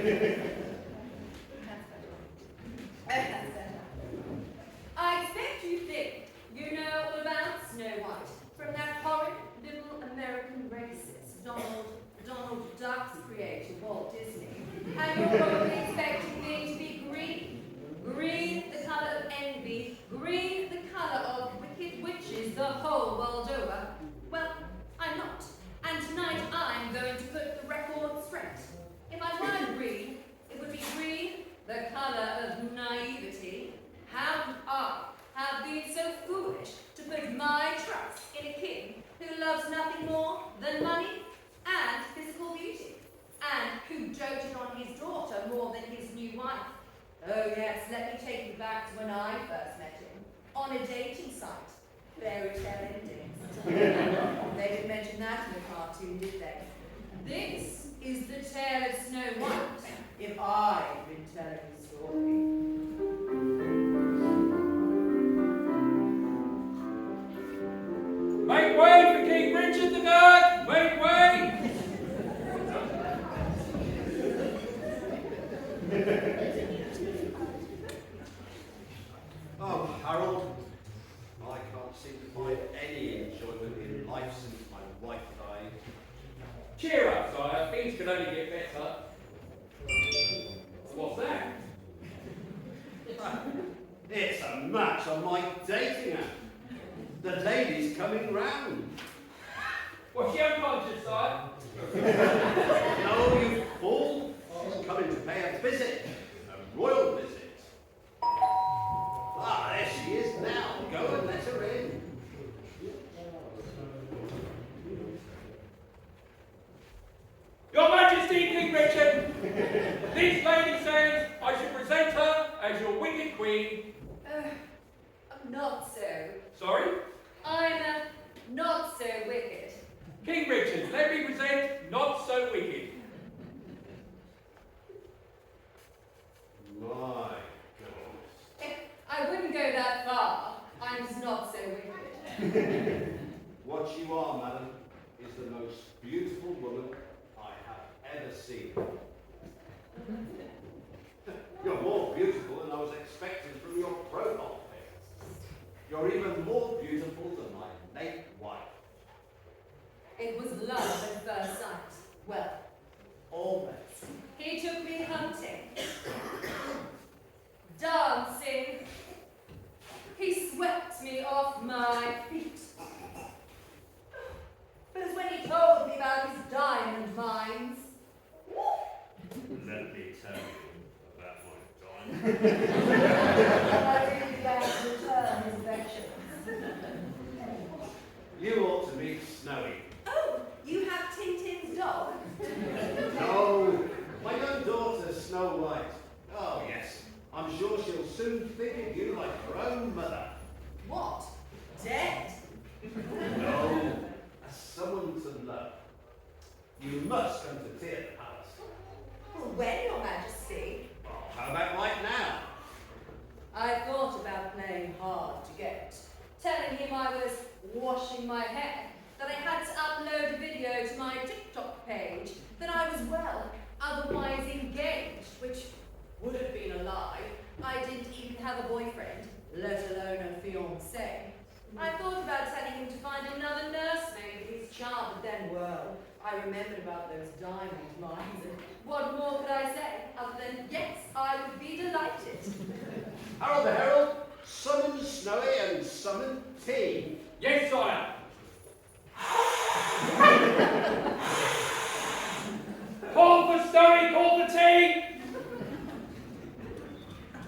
That's better. I expect you think you know all about Snow White from that horrid little American racist Donald Duck's creator, Walt Disney. And you're probably expecting me to be green. Green, the colour of envy. Green, the colour of wicked witches the whole world over. Well, I'm not. And tonight I'm going to put the record straight. If I were green, it would be green, the colour of naivety. How could I have been so foolish to put my trust in a king who loves nothing more than money and physical beauty, and who doted on his daughter more than his new wife? Oh yes, let me take you back to when I first met him, on a dating site. Fairy tale endings. They didn't mention that in the cartoon, did they? This is the tale of Snow White, if I've been telling the story. Make way for King Richard the Third! Make way! Oh, Harold, I can't seem to find any enjoyment in life since my wife died. Cheer up, sire. Things can only get better. What's that? It's a match on my dating app. The lady's coming round. What's she unconscious, sire? No, you fool. She's coming to pay a visit. A royal visit. Ah, there she is now. Go and let her in. Your Majesty, King Richard, this lady says I should present her as your wicked queen. Not so. Sorry? I'm not so wicked. King Richard, let me present not so wicked. My God. I wouldn't go that far. I'm just not so wicked. What you are, madam, is the most beautiful woman I have ever seen. You're more beautiful than I was expecting from your profile pic. You're even more beautiful than my late wife. It was love at first sight. Well, almost. He took me hunting, dancing. He swept me off my feet. But it's when he told me about his diamond mines. Let me tell you about my diamond. I really began to return his affections. You ought to meet Snowy. Oh, you have Tintin's dog? No, my young daughter, Snow White. Oh, yes. I'm sure she'll soon think of you like her own mother. What? Dead? No, as someone to love. You must come to tea at the palace. Well, when, Your Majesty? Well, how about right now? I thought about playing hard to get, telling him I was washing my hair, that I had to upload a video to my TikTok page, that I was, well, otherwise engaged, which would have been a lie. I didn't even have a boyfriend, let alone a fiancé. I thought about telling him to find another nursemaid for his child, but then, well, I remembered about those diamond mines, and what more could I say, other than, yes, I would be delighted. Harold the Herald, summon Snowy and summon tea. Yes, sire. Call for Snowy, call for tea.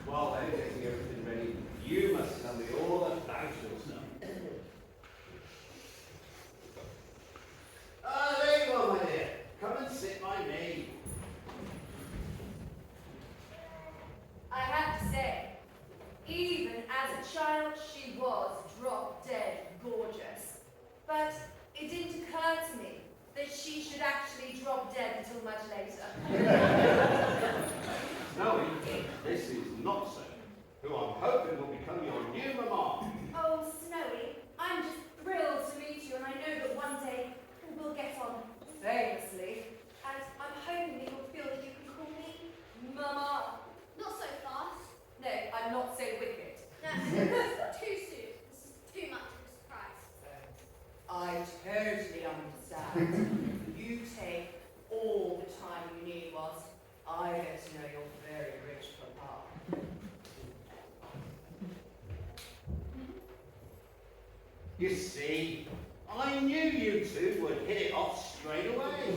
While they're getting everything ready, you must tell me all about yourself. Ah, there you are, my dear. Come and sit by me. I have to say, even as a child, she was drop-dead gorgeous. But it didn't occur to me that she should actually drop dead until much later. Snowy, this is not so. Who I'm hoping will become your new mamma. Oh, Snowy, I'm just thrilled to meet you, and I know that one day we'll get on famously. And I'm hoping that you'll feel that you can call me You see, I knew you two would hit it off straight away.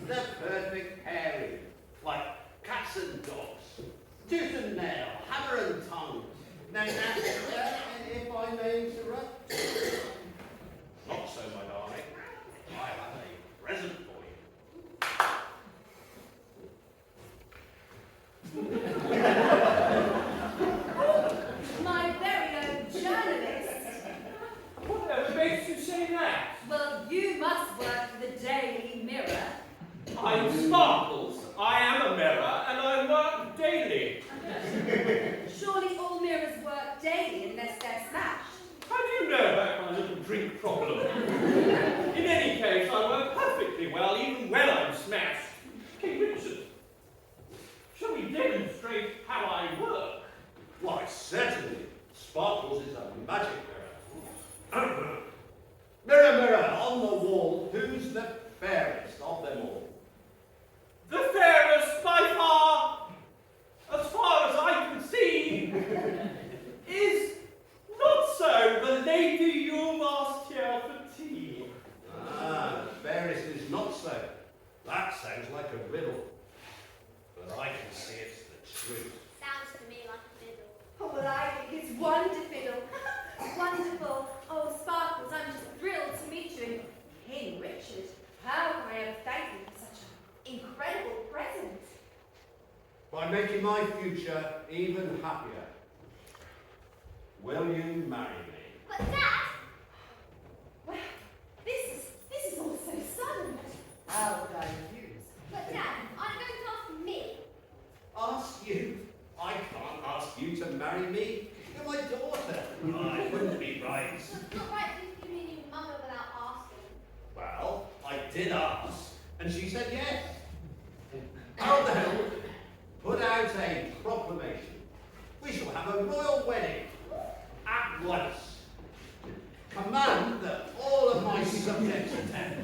The perfect pairing, like cats and dogs, tooth and nail, hammer and tongue. Now, if I may interrupt. Not so, my darling. I have a present for you. My very own journalist. Whatever makes you say that? Well, you must work for the Daily Mirror. I'm Sparkles. I am a mirror, and I work daily. Surely all mirrors work daily unless they're smashed. How do you know about my little drink problem? In any case, I work perfectly well, even when I'm smashed. Hey, Richard, shall we demonstrate how I work? Why, certainly. Sparkles is a magic mirror. Mirror, mirror, on the wall, who's the fairest of them all? The fairest by far, as I can see, is not so the lady you've asked here for tea. Ah, the fairest is not so. That sounds like a riddle. But I can see it's the truth. Sounds to me like a fiddle. Oh, well, I think it's wonderful. Wonderful. Oh, Sparkles, I'm just thrilled to meet you. And hey, Richard, how can I ever thank you for such an incredible present? By making my future even happier. Will you marry me? But Dad, Well, this is all so sudden. How would I refuse? but Dad, aren't you going to ask me? Ask you? I can't ask you to marry me. You're my daughter. I wouldn't be right. It's not right for you to give me a mother without asking. Well, I did ask, and she said yes. Harold the Herald put out a proclamation. We shall have a royal wedding at once. Command that all of my subjects attend.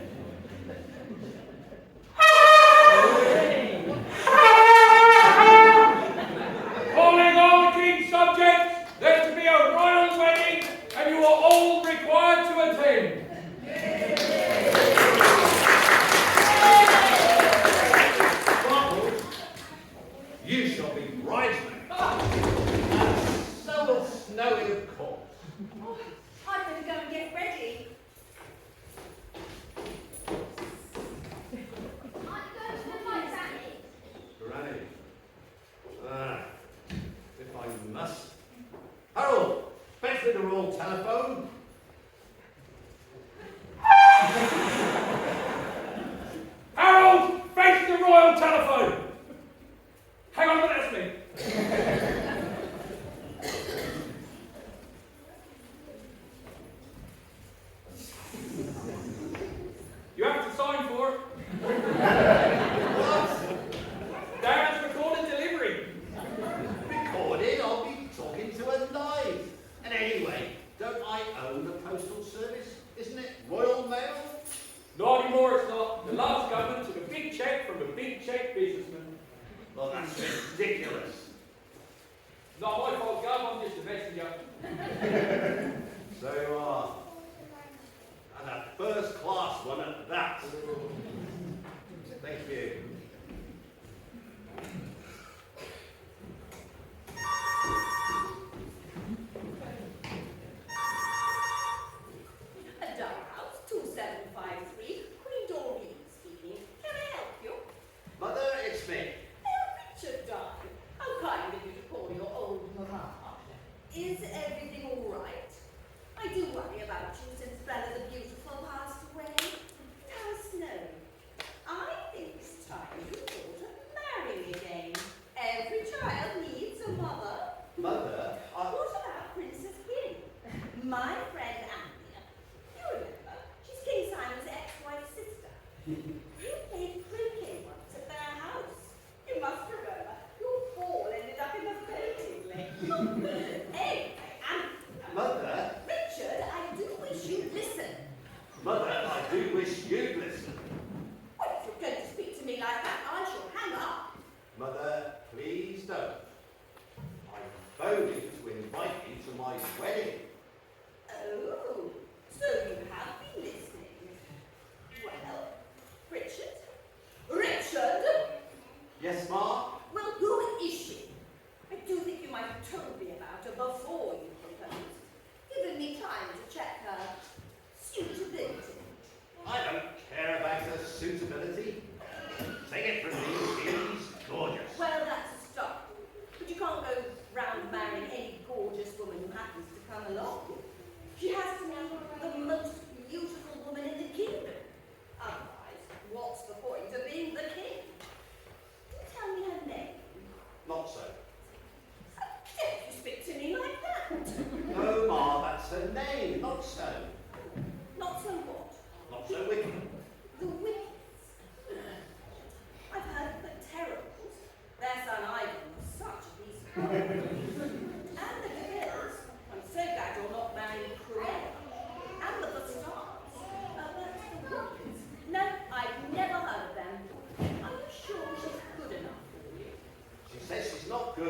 Calling all the king's subjects, there's to be a royal wedding, and you are all required to attend. Sparkles, you shall be bridesmaid. And so will Snowy, of course. Oh, I'd better go and get ready. Aren't you going to invite Granny? Granny. Ah, if I must. Harold, fetch me the royal telephone. Harold, fetch the royal telephone. Hang on, that's me. You have to sign for it. What? Dad's recorded delivery. Recorded, I'll be talking to her live. And anyway, don't I own the postal service? Isn't it Royal Mail? Not anymore, it's not. The last government took a big check from a big check businessman. Well, that's ridiculous. Not my fault, Gov, I'm just a messenger. So you are. And a first class one at that. Thank you. A Dark House 2753, Queen Doreen speaking. Can I help you? Mother, it's me. Oh, Richard, darling. How kind of you to call your old mamma. Is everything all right? I do worry about you since Bella the Beautiful passed away. How's Snowy?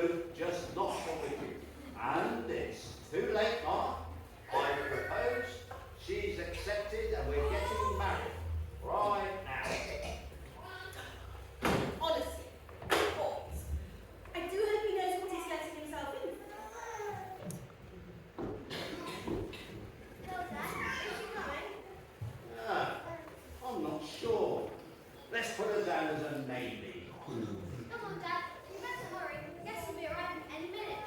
could just not come with you. And it's too late, Mark. I proposed, she's accepted, and we're getting married. Right now. Honestly, boys, I do hope he knows what he's letting himself in. Well, Dad, is she coming? I'm not sure. Let's put her down as a maybe. Come on, Dad. You better hurry. Guess will be arriving any minute.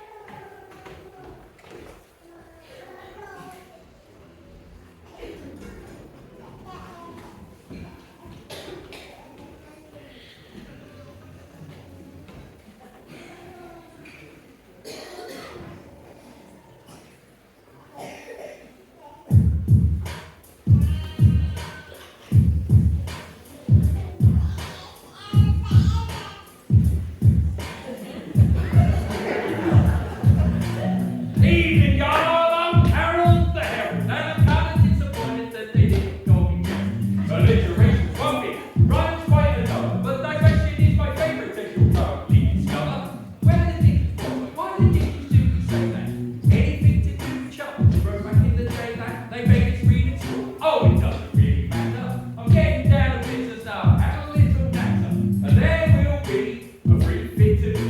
Evening, y'all. I'm Harold the Herald, and I'm kind of disappointed that they didn't go me down. Alliteration's one thing, rhymes quite another, but digression is my favourite, as you'll probably discover. Where the dick is from, why the dick you simply say that? Anything to do with chums, wrote back in the day that they made us read in school. Oh, it doesn't really matter. I'm getting down to business now, and a little natter, and there will be a free fit to do.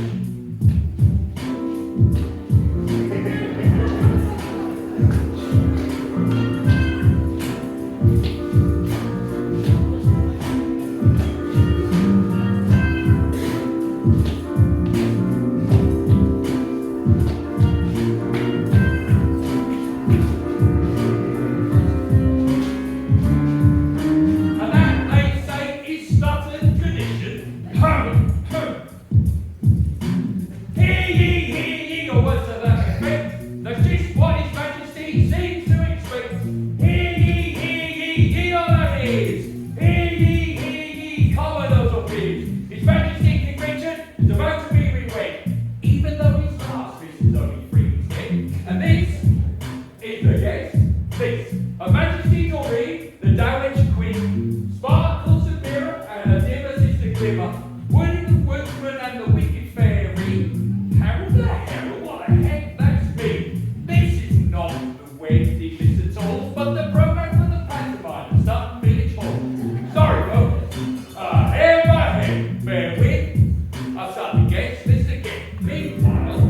And that, they say, is Stutton tradition. Hear ye, or words to that effect. That's just what His Majesty seems to expect. Hear ye, all that is. Hear ye, commoners of peers. His Majesty King Richard is about to be rewed, even though his last visit is only 3 weeks dead. And this is the guest. This, Her Majesty Doreen, the Dowager Queen, sparkles of mirror and a dimmer sister glimmer, Woody the Woodsman and the wicked fairy. Harold the Herald, what the heck, that's me. This is not the wedding list at all, but the programme for the pantomime at Stutton Village Hall. Sorry, folks. Hair by head, bear with. I'll start the guest list again. Meanwhile,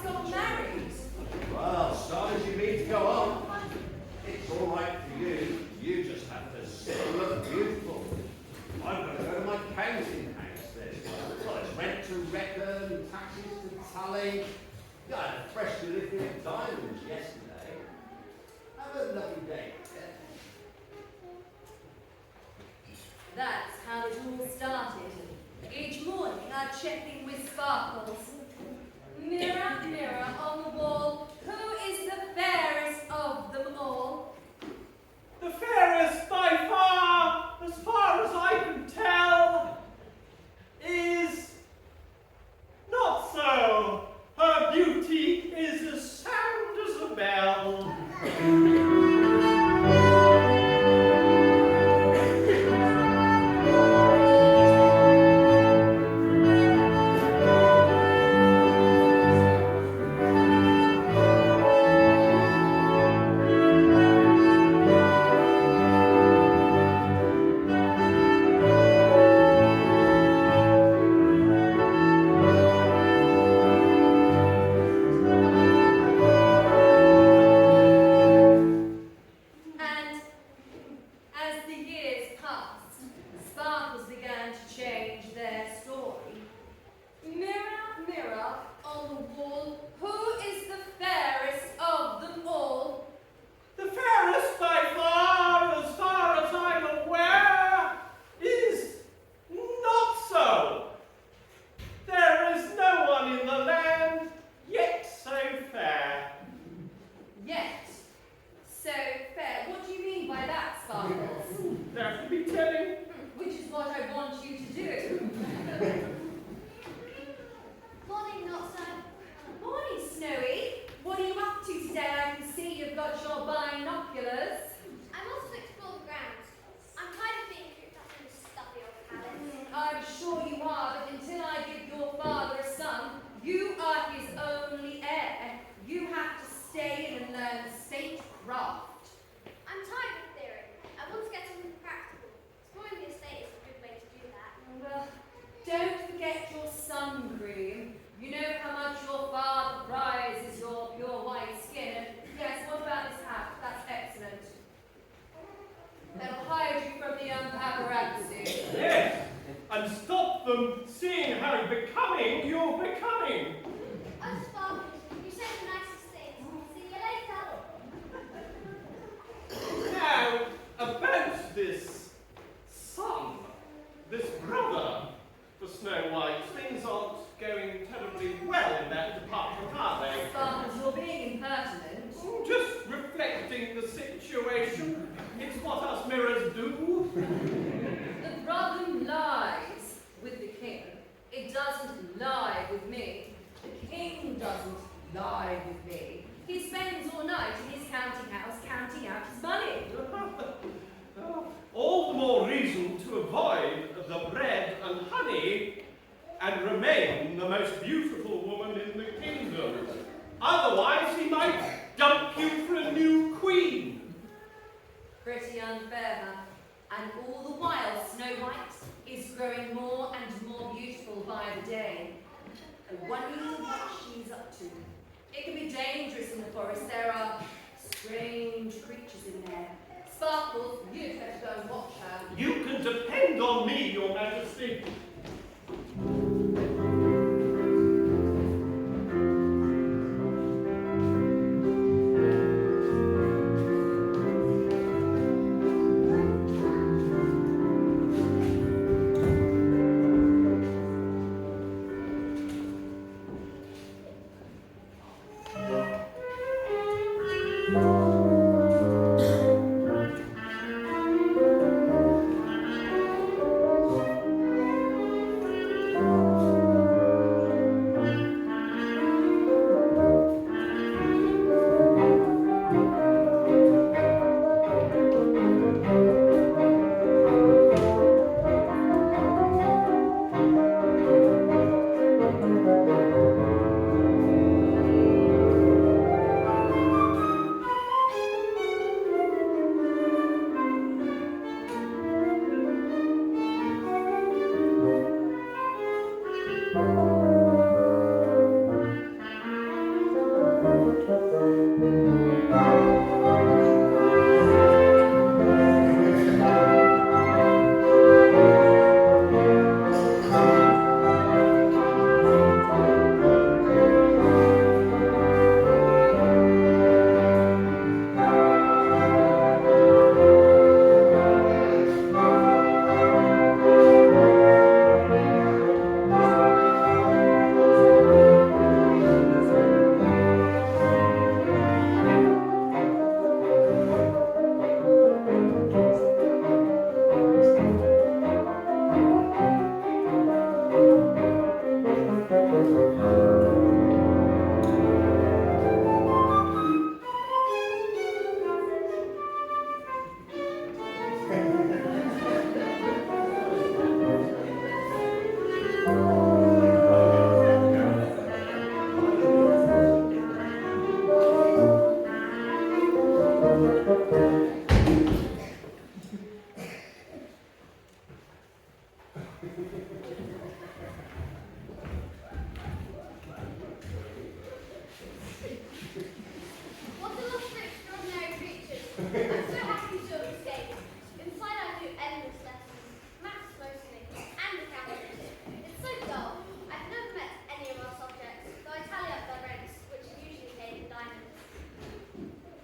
got married. Well, start as you mean to go on. It's all right for you. You just have to sit and look beautiful. I've got to go to my counting house then. Well, it's rent to reckon, taxes to tally. Yeah, I had a fresh delivery of diamonds yesterday. Have a lovely day. That's how it all started. Each morning I'd check in with Sparkles. Mirror, mirror on the wall, who is the fairest of them all? The fairest by far as I can tell, is not so. Her beauty is as sound as a bell. And as the years passed, Sparkles began to change their story. Mirror, mirror on the wall, who is the fairest of them all? The fairest by far as I'm aware, is not so. There is no one in the land yet so fair. Yet. So fair. What do you mean by that, Sparkles? That would be telling. Which is what I want you to do. Morning, not so. Morning, Snowy. What are you up to today? I can see you've got your binoculars. I'm off to explore the grounds. I'm tired of being cooped up in this stuffy old palace. I'm sure you are, but until I give your father a son, you are his only heir. You have to stay in and learn statecraft. I'm tired of theory. I want to get something practical. Exploring the estate is a good way to do that. Well, don't forget your sun cream. You know how much your father prizes your pure white skin. And yes, what about this hat? That's excellent. That'll hide you from the paparazzi. Yes, and stop them seeing how becoming you're becoming. Oh, Sparkles, you say the nicest things. See you later. Now, about this son, this brother for Snow White, things aren't going terribly well in that department, are they? Sparkles, you're being impertinent. Just reflecting the situation. It's what us mirrors do. The problem lies with the king. It doesn't lie with me. The king doesn't lie with me. He spends all night in his counting house counting out his money. All the more reason to avoid the bread and honey and remain the most beautiful woman in the kingdom. Otherwise, he might dump you for a new queen. Pretty unfair, huh? And all the while, Snow White is growing more and more beautiful by the day. I wonder what she's up to. It can be dangerous in the forest. There are strange creatures in there. Sparkles, you'd better go and watch her. You can depend on me, Your Majesty. What a lot of extraordinary creatures. I'm so happy to have escaped. Inside I do endless lessons, maths mostly, and accounting. It's so dull. I've never met any of our subjects, though I tally up their ranks, which are usually paid in diamonds.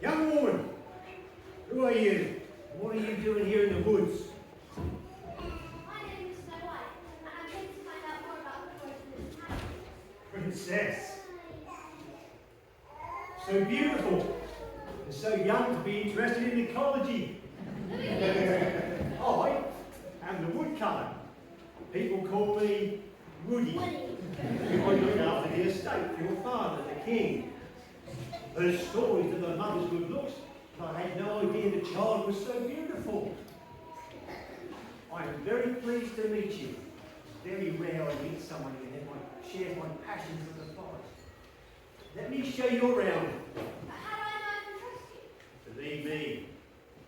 Young woman, who are you? What are you doing here in the woods? My name is Snow White, and I came to find out more about the voice in this town. Princess. So beautiful and so young to be interested in ecology. Who are you? I am the woodcutter. People call me Woody. Woody. I look after the estate for your father, the king. Heard stories of the mother's good looks, but I had no idea the child was so beautiful. I am very pleased to meet you. It's very rare I meet someone who shares my passion for the forest. Let me show you around. But how do I know I can trust you? Believe me,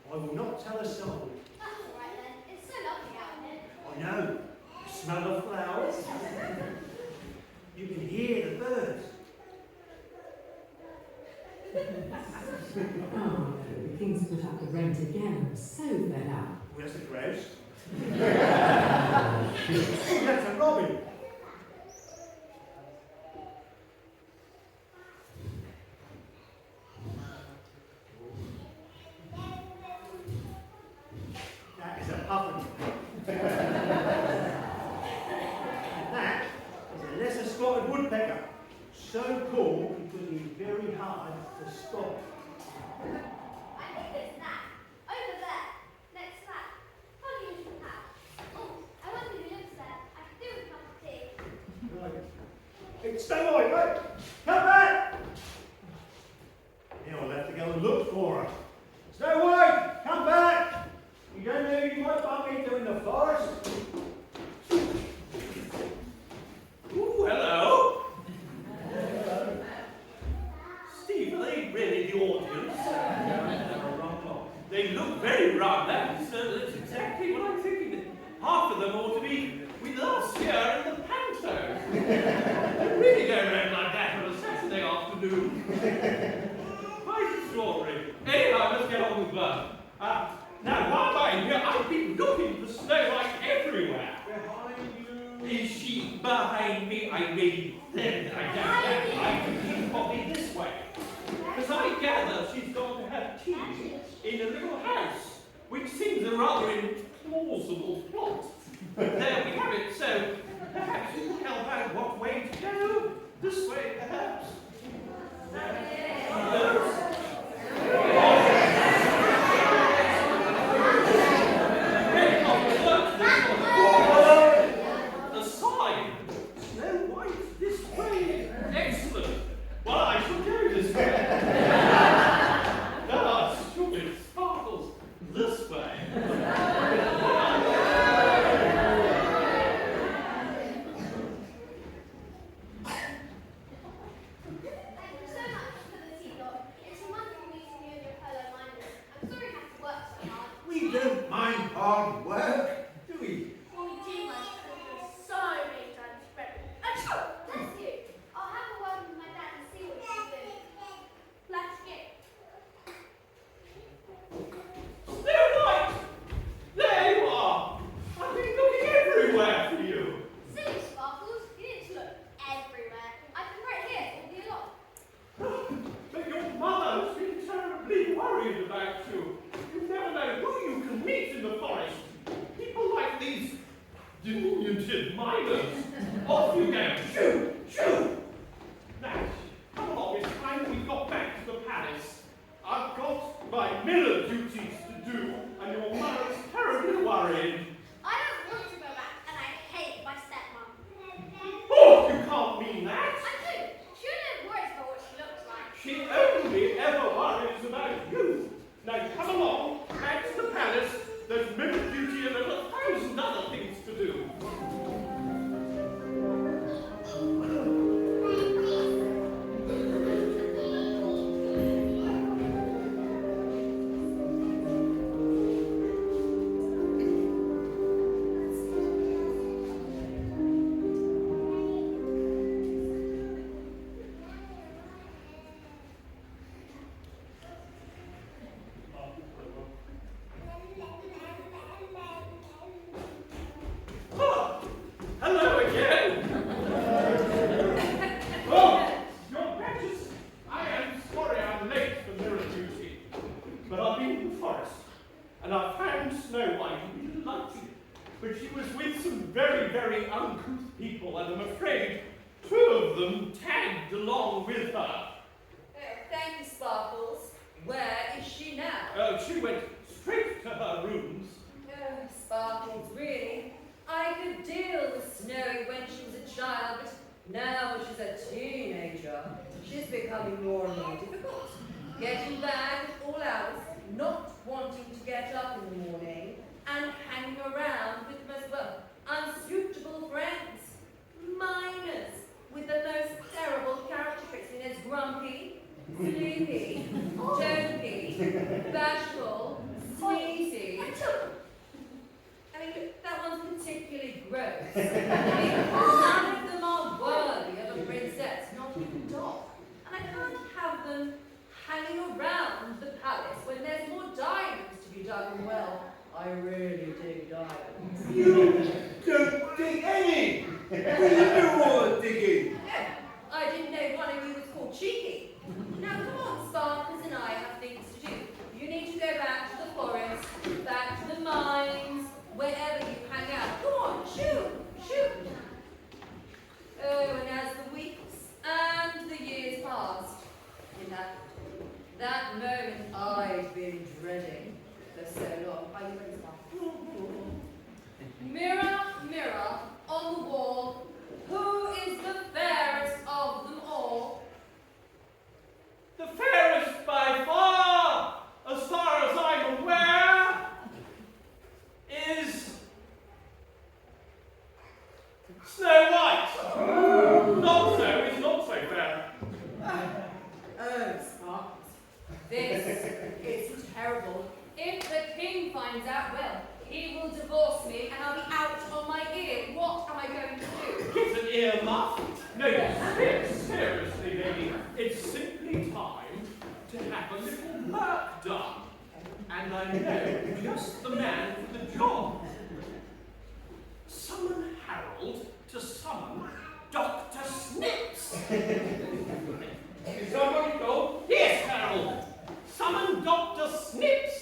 I will not tell a soul. That's all right then. It's so lovely out here. I know. You smell the flowers. You can hear the birds. Oh, the king's put up the rent again. I'm so fed up. Where's the grouse? Oh, that's a robin. That is a puffin. That is a lesser spotted woodpecker. So cool because he's very hard to spot. I think it's that. Over there. Next to that. Funny little house. Oh, I wonder who lives there. I could do with a cup of tea. Right. Hey, stay away, right? Come back! Now I'll have to go and look for her. Stay away! Come back! You don't know you might bump into in the forest. Ooh, hello. Steve, are they really the audience? They look very round. That's exactly what I'm thinking. Half of them ought to be with us here in the Panto. They really go around like that on a Saturday afternoon. Quite extraordinary. Anyway, let's get on with work. Now, while I'm here, I've been looking for Snow White everywhere. Behind you. Is she behind me? I really think I don't know. I think she's probably this way. Because I gather she's going to have tea in a little house, which seems a rather implausible plot. But there we have it, so perhaps you can help out what way to go. This way, perhaps. Yes. The sign. Snow White this way. Excellent. Well, I shall go this way. Stupid sparkles this way. uncouth people, and I'm afraid 2 of them tagged along with her. Thank you, Sparkles. Where is she now? She went straight to her rooms. Oh, Sparkles, really? I could deal with Snowy when she was a child, but now she's a teenager. She's becoming more and more difficult. Getting back at all hours, not wanting to get up in the morning, and hanging around with the most, unsuitable friends. Minors, with the most terrible characteristics. There's grumpy, sleepy, dopey, bashful, sneezy. I mean, that one's particularly gross. I mean, none of them are worthy of a princess, not even Dot. And I can't have them hanging around the palace when there's more diamonds to be dug in. Well, I really dig diamonds. You don't dig any! We do all the digging! Yeah, I didn't know one of you was called Cheeky. Now come on, Sparkles and I have things to do. You need to go back to the forest, back to the mines, wherever you hang out. Come on, shoot! Oh, and as the weeks and the years passed, in that moment I've been dreading for so long. Are you ready, Sparkles? Mirror, mirror on the wall, who is the fairest of them all? The fairest by far as I'm aware, is Snow White. It's not so fair. Oh, Sparkles. This is terrible. If the king finds out, well, he will divorce me and I'll be out on my ear. What am I going to do? Get an ear muff? No, seriously, lady, it's simply time to have a little work done. And I know just the man for the job. Summon Harold to summon Dr. Snips. Is somebody called? Yes, Harold. Summon Dr. Snips.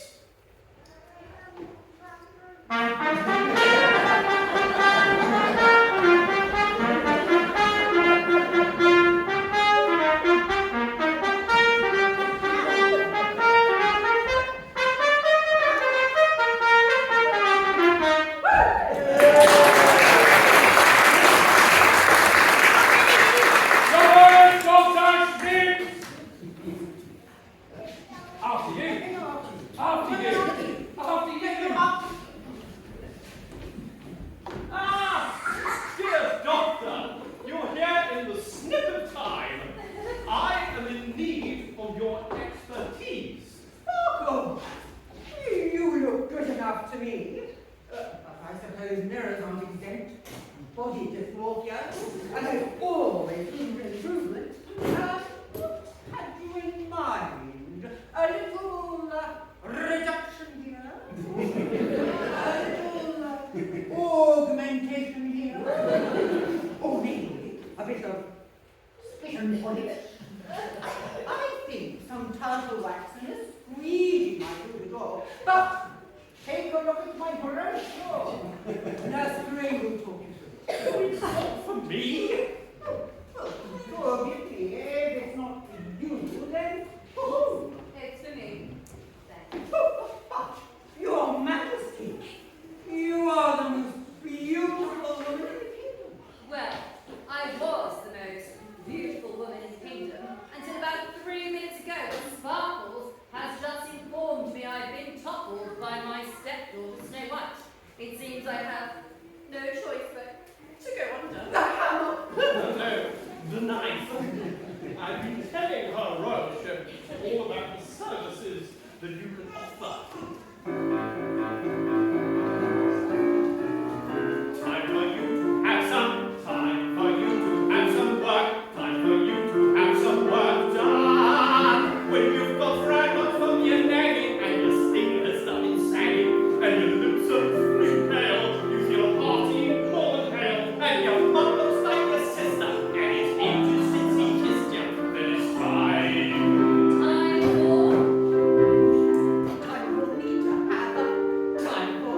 Time for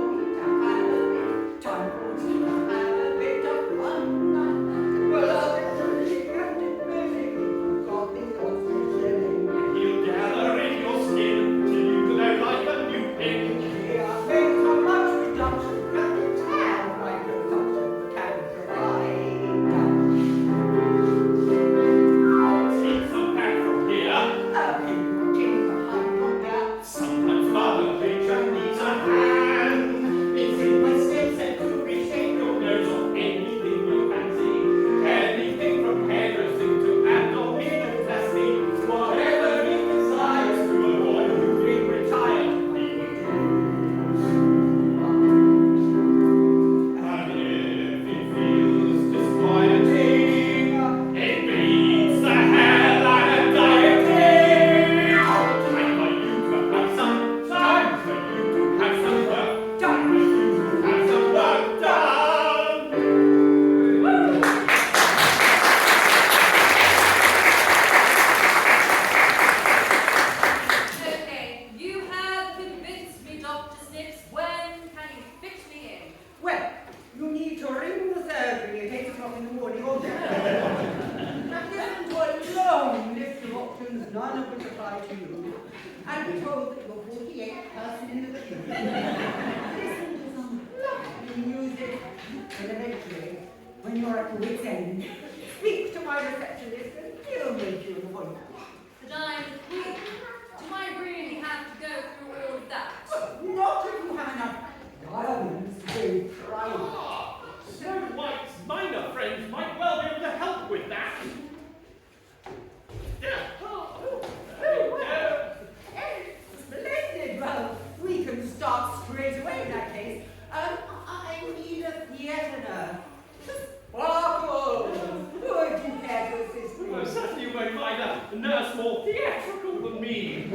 none of which apply to you, and be told that you're 48th person in the queue. Listen to some lovely music, and eventually, when you're at your wit's end, speak to my receptionist and he'll make you an appointment. But I'm the queen. Do I really have to go through all of that? Not if you have enough diamonds to be proud. Ah, Snow White's minor friends might well be able to help with that. Yeah. There we go. Splendid! Well, we can start straight away in that case. I need a theatre. Sparkle! Would you care to assist me? Well, certainly you won't find a nurse more theatrical than me.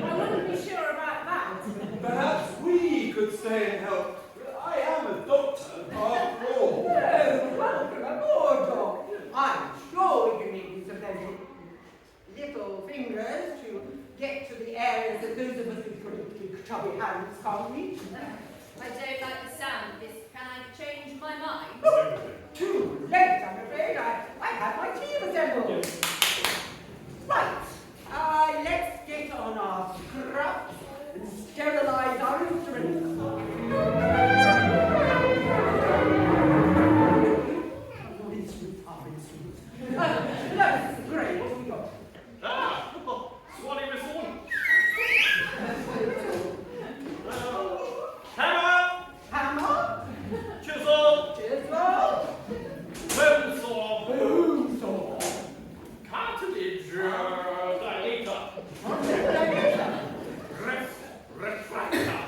I wouldn't be sure about that. Perhaps we could stay and help. I am a doctor, after all. Oh, welcome aboard, Doc. I'm sure we can make use of those little fingers to get to the areas that those of us with big chubby hands can't reach. I don't like the sound of this. Can I change my mind? Oh, too late, I'm afraid. I had my team assembled. Right, let's get on our scrubs and sterilize our instruments. Our instruments. That's great. What have we got? Ah, Swanee whistle. Hammer, Hammer, chisel, chisel, bone saw, boom saw. cartilage dilator, retractor.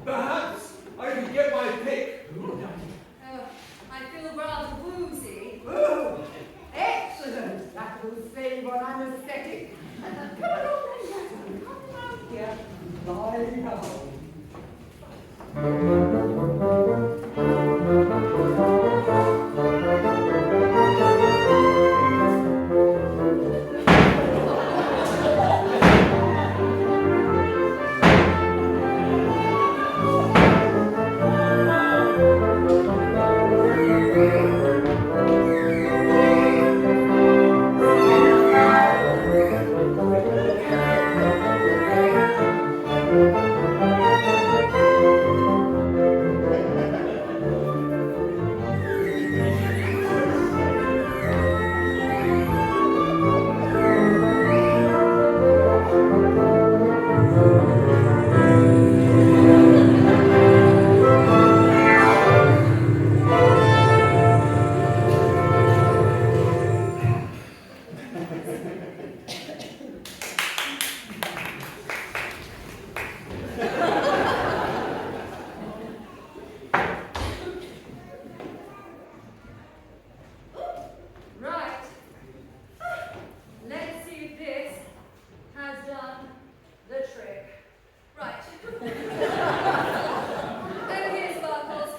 Perhaps I could get my pick. Oh, I feel rather woozy. Ooh, excellent. That will save on anesthetic. Come along here. Lie down. Right. Let's see if this has done the trick. Right. Over here, Sparkles.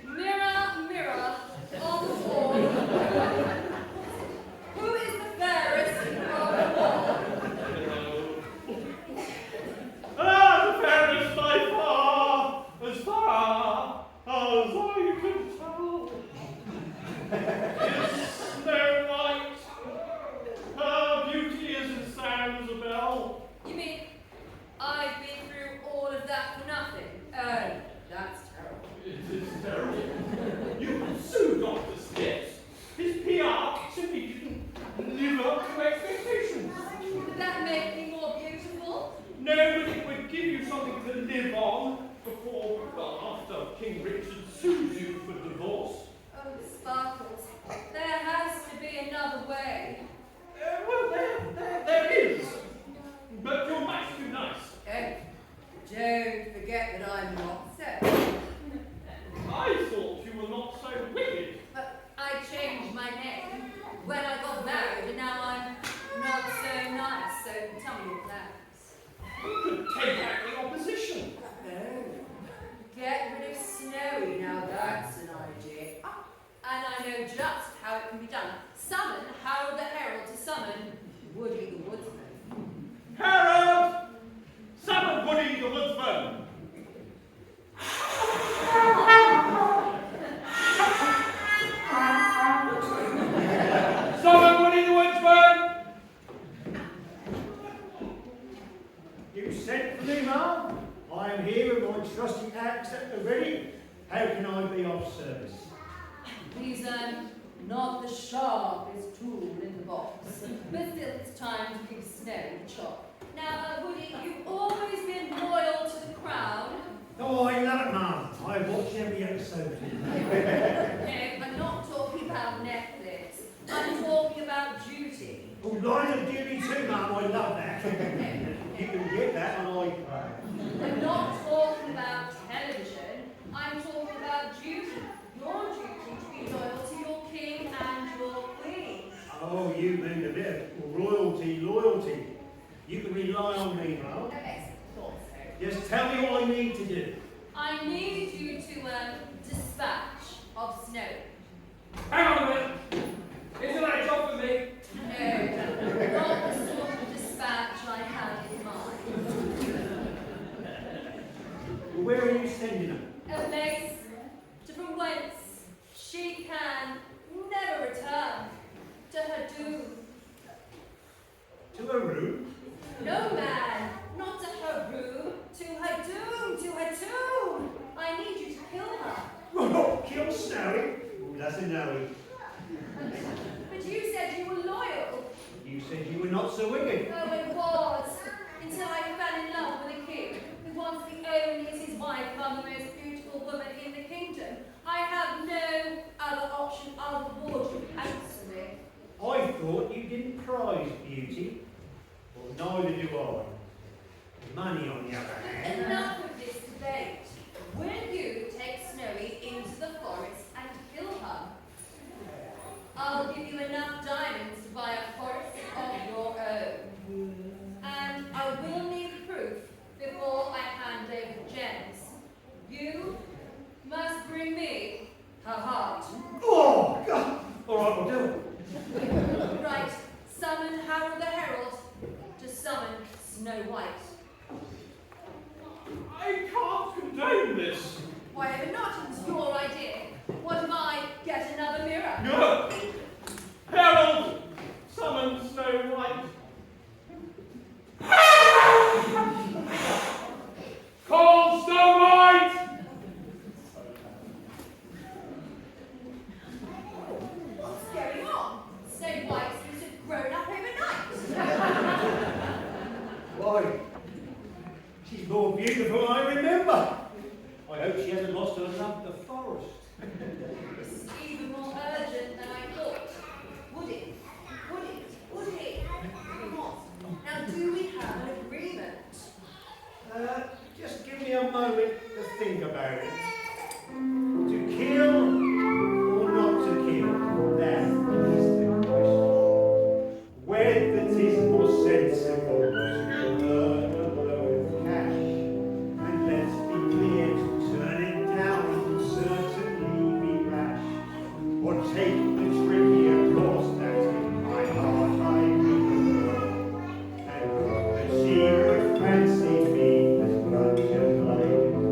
Mirror, mirror on the wall. Who is the fairest on the wall? Ah, the fairest by far as I can tell. Is Snow White. Her beauty isn't sound as a bell. You mean I've been through all of that for nothing? Oh, that's terrible. It is terrible. You can sue Dr. Stips. His PR simply didn't live up to expectations. Would that make me more beautiful? No, but it would give you something to live on before, well, after King Richard sues you for divorce. Oh, Sparkles, there has to be another way. Well, there is. But you're much too nice. Okay, don't forget that I'm not so. I thought you were not so wicked. But I changed my name when I got married, and now I'm not so nice. So tell me your plans. You could take back the opposition. Oh, get rid of Snowy. Now that's an idea. And I know just how it can be done. Summon Harold the Herald to summon Woody the Woodsman. Harold! Summon Woody the Woodsman! Summon Woody sharpest tool in the box. But still, it's time to give Snow the chop. Now, Woody, you've always been loyal to the crown. Oh, I love it, Mum. I watch every episode. No, I'm not talking about Netflix. I'm talking about duty. Oh, Line of Duty too, Mum. I love that. You can get that on iPad. I'm not talking about television. I'm talking about duty. Your duty to be loyal to your king and your queen. Oh, you mean a bit of loyalty. You can rely on me, Mum. Okay, thought so. Just tell me what I need to do. I need you to dispatch of Snow. Hang on a minute. Isn't that a job for me? No, not the sort of dispatch I had in mind. Well, where are you sending them? A place from whence she can never return to her doom. To a room? No, man, not to her room, to her doom, to her tomb. I need you to kill her. Oh, kill Snowy? Oh, that's a no. But you said you were loyal. You said you were not so wicked. Oh, it was. Until I fell in love with a king who wants the only as his wife among the most beautiful women in the kingdom. I have no other option other than to answer me. I thought you didn't prize beauty. Well, neither do I. Money, on the other hand. Enough of this debate. Will you take Snowy into the forest and kill her? I'll give you enough diamonds to buy a forest of your own. And I will need proof before I hand over the gems. You must bring me her heart. Oh, God! All right, we'll do it. Right, summon Harold the Herald to summon Snow White. I can't condone this. Why, if not, it's your idea. What if I get another mirror? No! Harold, summon Snow White. Call Snow White! What's going on? Snow White seems to have grown up overnight. Why? She's more beautiful than I remember. I hope she hasn't lost her love for the forest. This is even more urgent than I thought. Would it? Come on. Now, do we have an agreement? Just give me a moment to think about it. To kill or not to kill? That is the question. Whether 'tis more sensible to murder with cash, and let's be clear, to turn it down would certainly be rash, or take the trickier course that in my heart I remember, and she would fancy me as much as I do.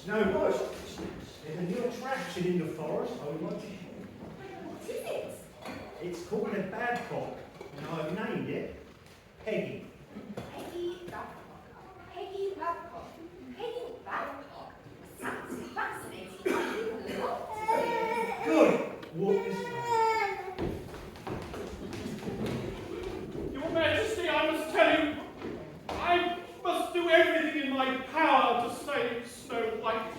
Snow White, there's a new attraction in the forest, I would like to share. What is it? It's called a Babcock, and I've named it Peggy. Peggy Babcock. Peggy Babcock. Peggy Babcock. Sounds fascinating. I would love to see it. Good. Walk this way. Your Majesty, I must tell you, I must do everything in my power to save Snow White.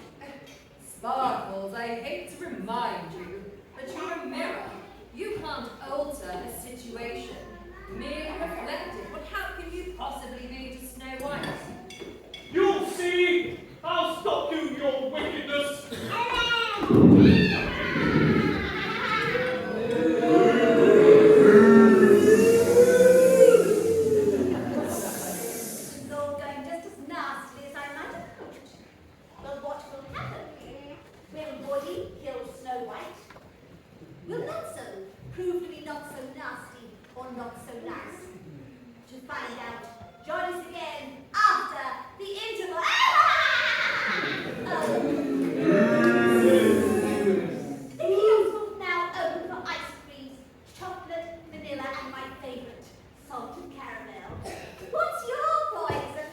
Sparkles, I hate to remind you that you're a mirror. You can't alter a situation. Merely reflect it. But how can you possibly be to Snow White? You'll see! I'll stop you, your wickedness! It's all going just as nasty as I might have hoped. But what will happen? Will Woody kill Snow White? Will Nutso prove to be not so nasty or not so nice? To find out, join us again after the interval. The kiosks now open for ice creams, chocolate, vanilla, and my favourite, salted caramel. What's your poison?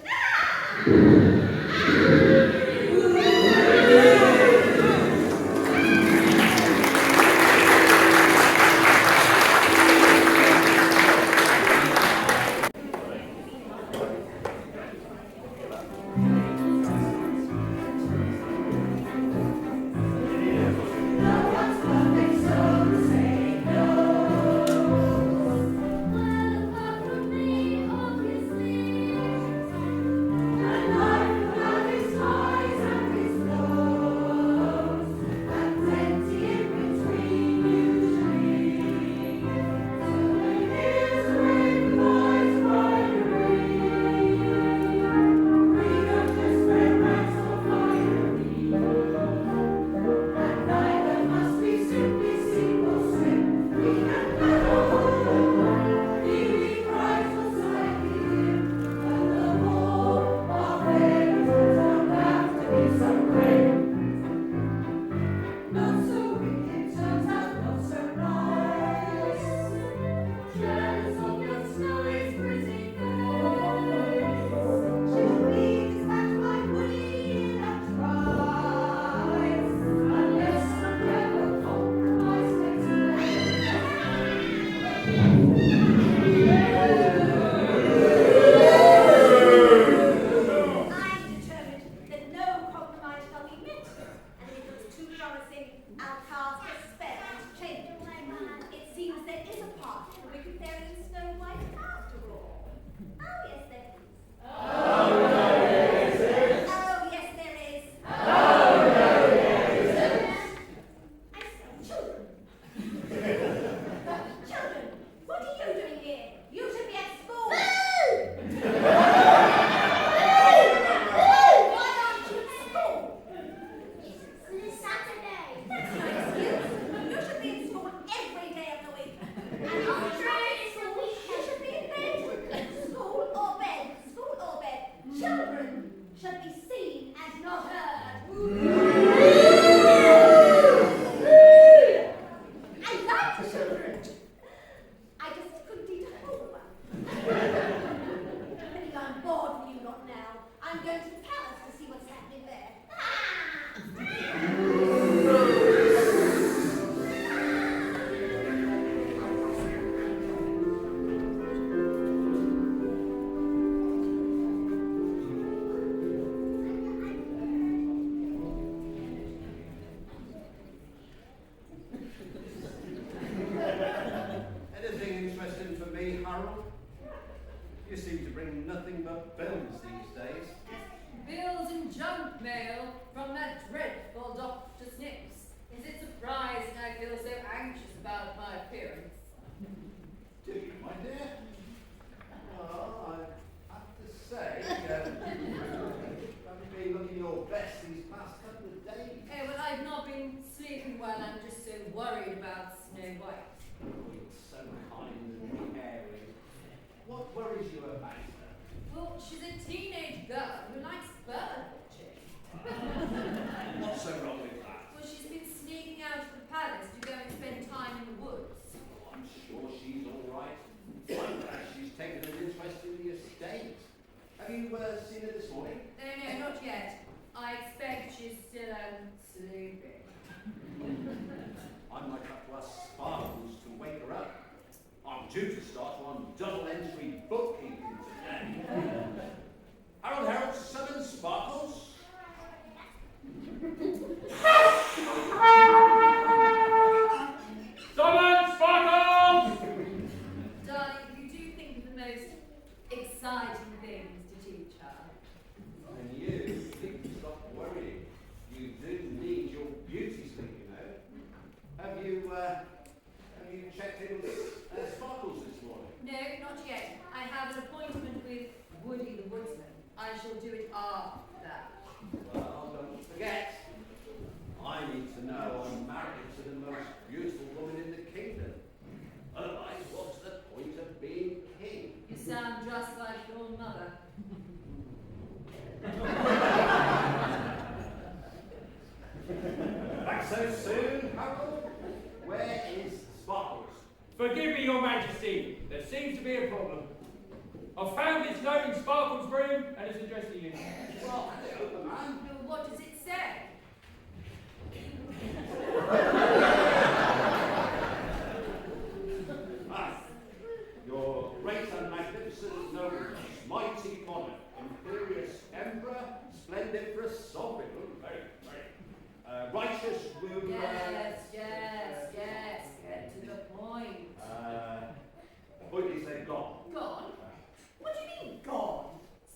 Well, she's a teenage girl who likes bird watching. sleeping. I might have to ask Sparkles to wake her up. I'm due to start on double entry bookkeeping today. Harold, summon Sparkles. Summon Sparkles! Darling, you do think of the most exciting things to teach her. And you need to stop worrying. You do need your beauty sleep, you know. Have you checked in with Sparkles this morning? No, not yet. I have an appointment with Woody the Woodsman. I shall do it after that. Well, don't forget. I need to know I'm married to the most beautiful woman in the kingdom. Otherwise, what's the point of being king? You sound just like your mother. Back so soon, Harold? Where is Sparkles? Forgive me, Your Majesty. There seems to be a problem. I've found this note in Sparkles' room and it's addressed to you. Well, hello, man. Well, what does it say? Your great and magnificent noble, mighty monarch, imperious emperor, splendiferous sovereign, very, righteous ruler. Yes. Get to the point. What did he say? Gone. Gone? What do you mean, gone?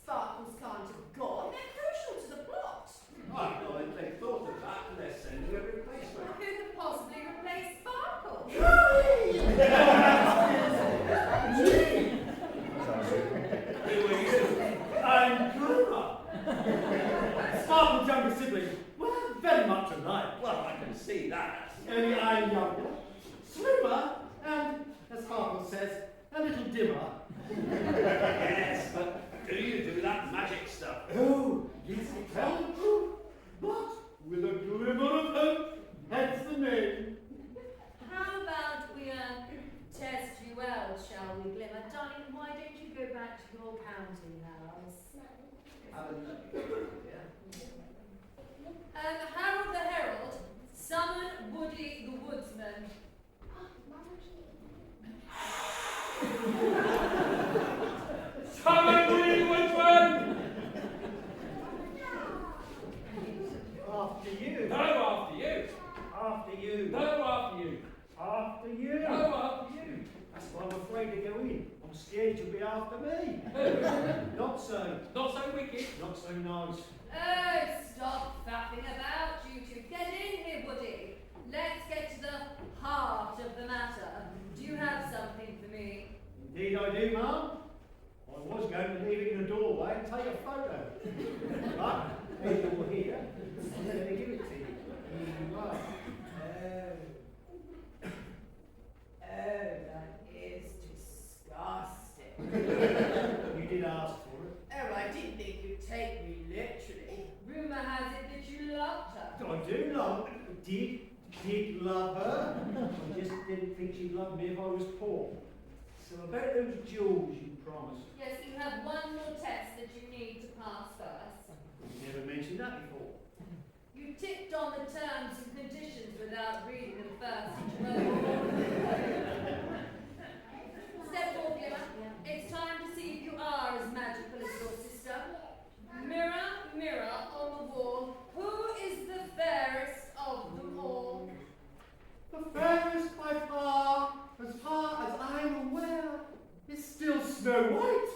Sparkles can't have gone. They're crucial to the plot. Oh, no, they thought of that and they're sending a replacement. Who could possibly replace Sparkles? Who are you? I'm Grandma. Sparkle's younger sibling. Well, very much alike. Well, I can see that. Only I'm younger, slimmer, and, as Sparkle says, a little dimmer. Yes, but do you do that magic stuff? Oh, yes, I tell the truth, but with a glimmer of hope, that's the name. How about we test you out, shall we, Glimmer? Darling, why don't you go back to your counting house? Harold the Herald, summon Woody the Woodsman. Summon Woody the Woodsman! After you. No, after you. After you. No, after you. After you. No, after you. That's why I'm afraid to go in. I'm scared you'll be after me. Not so. Not so wicked. Not so nice. Oh, stop faffing about, you two. Get in here, Woody. Let's get to the heart of the matter. Do you have something for me? Indeed I do, Mum. I was going to leave it in the doorway and take a photo. But, as you're here, I'm going to give it to you. Here you are. Oh, that is disgusting. You did ask for it. Oh, I didn't think you'd take me literally. Rumour has it that you loved her. I do love her. Did love her. I just didn't think she'd love me if I was poor. So about those jewels you promised. Yes, you have one more test that you need to pass first. You never mentioned that before. You ticked on the terms and conditions without reading them first. Step forward, Glimmer. It's time to see if you are as magical as your sister. Mirror, mirror on the wall, who is the fairest of them all? The fairest by far as I'm aware, is still Snow White.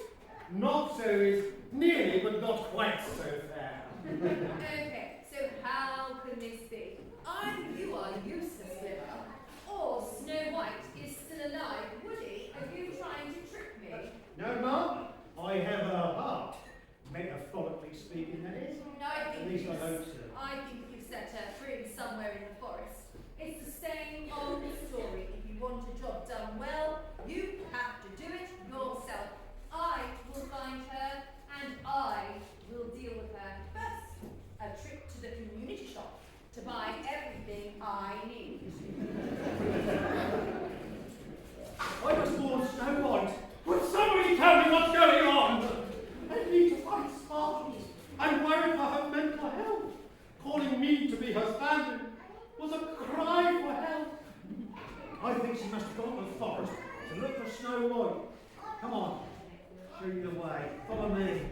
Not so is nearly, but not quite so fair. Okay, so how can this be? Either you are useless, Glimmer, or Snow White is still alive. Woody, are you trying to trick me? No, Mum. I have a heart. Metaphorically speaking, that is. No, I At think least I hope so. I think you've set her free somewhere in the forest. It's the same old story. If you want a job done well, you have to do it yourself. I will find her and I will deal with her. First, a trip to the community shop to buy everything I need. I was born Snow White. Would somebody tell me what's going on? I need to find Sparkles. I'm worried for her mental health. Calling me to be her she must have gone to the forest to look for Snow White. Come on, show you the way. Follow me.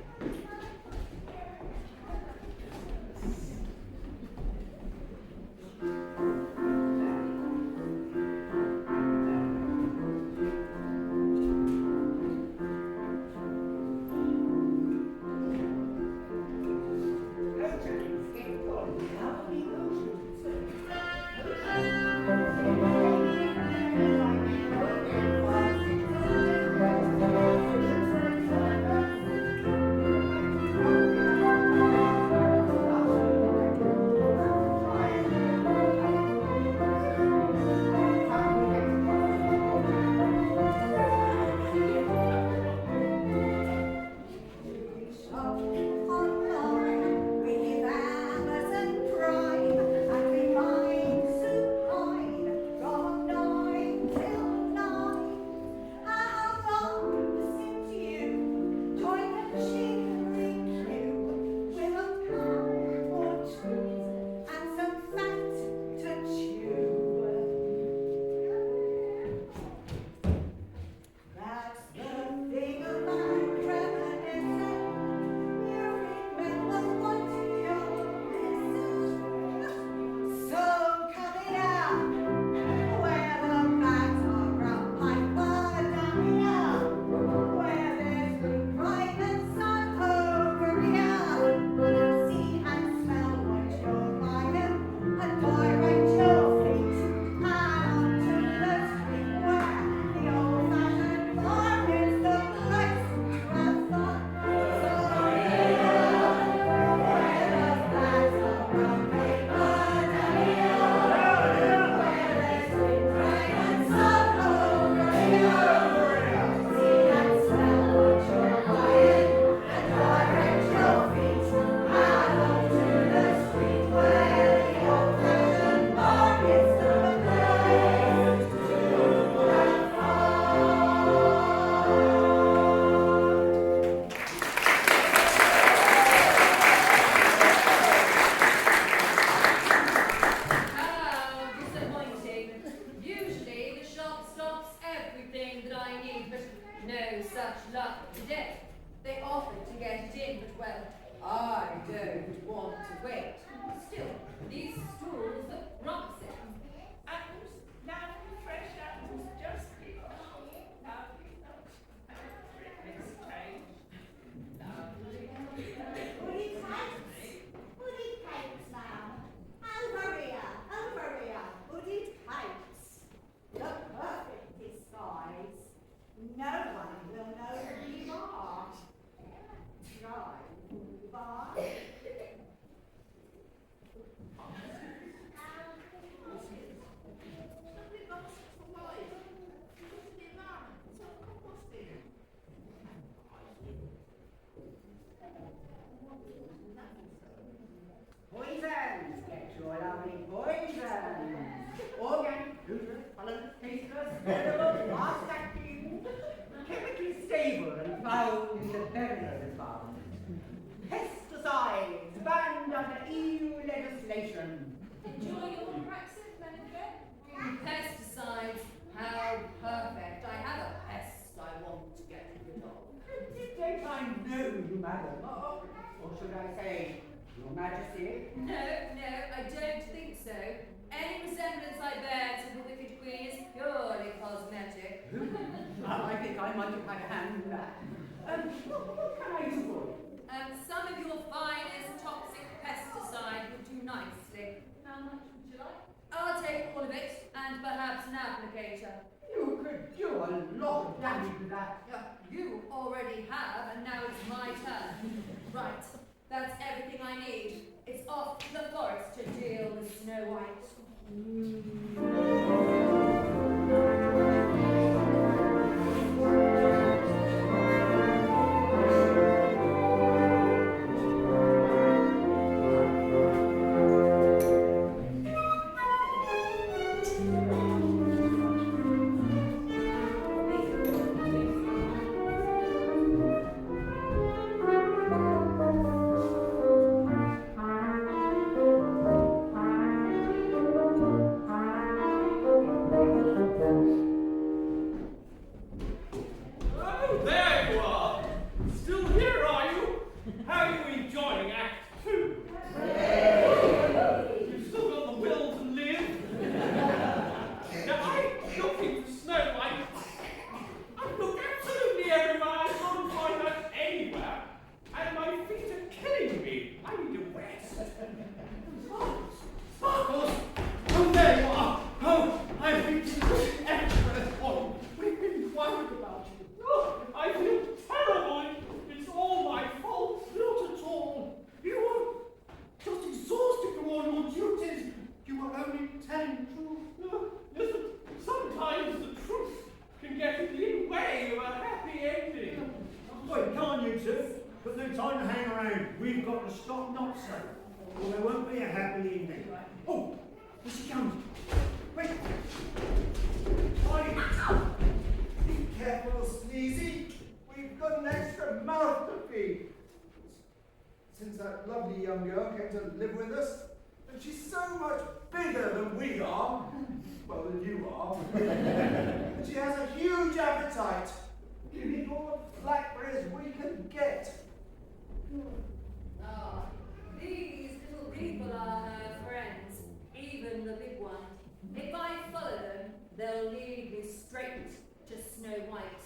can't hang around. We've got to stop not so, or there won't be a happy evening. Oh, here she comes. Wait. Oi. Be careful, Sneezy. We've got an extra mouth to feed. Since that lovely young girl came to live with us, and she's so much bigger than we are, well, than you are, and she has a huge appetite. We need all the blackberries we can get. Ah, these little people are her friends, even the big one. If I follow them, they'll lead me straight to Snow White.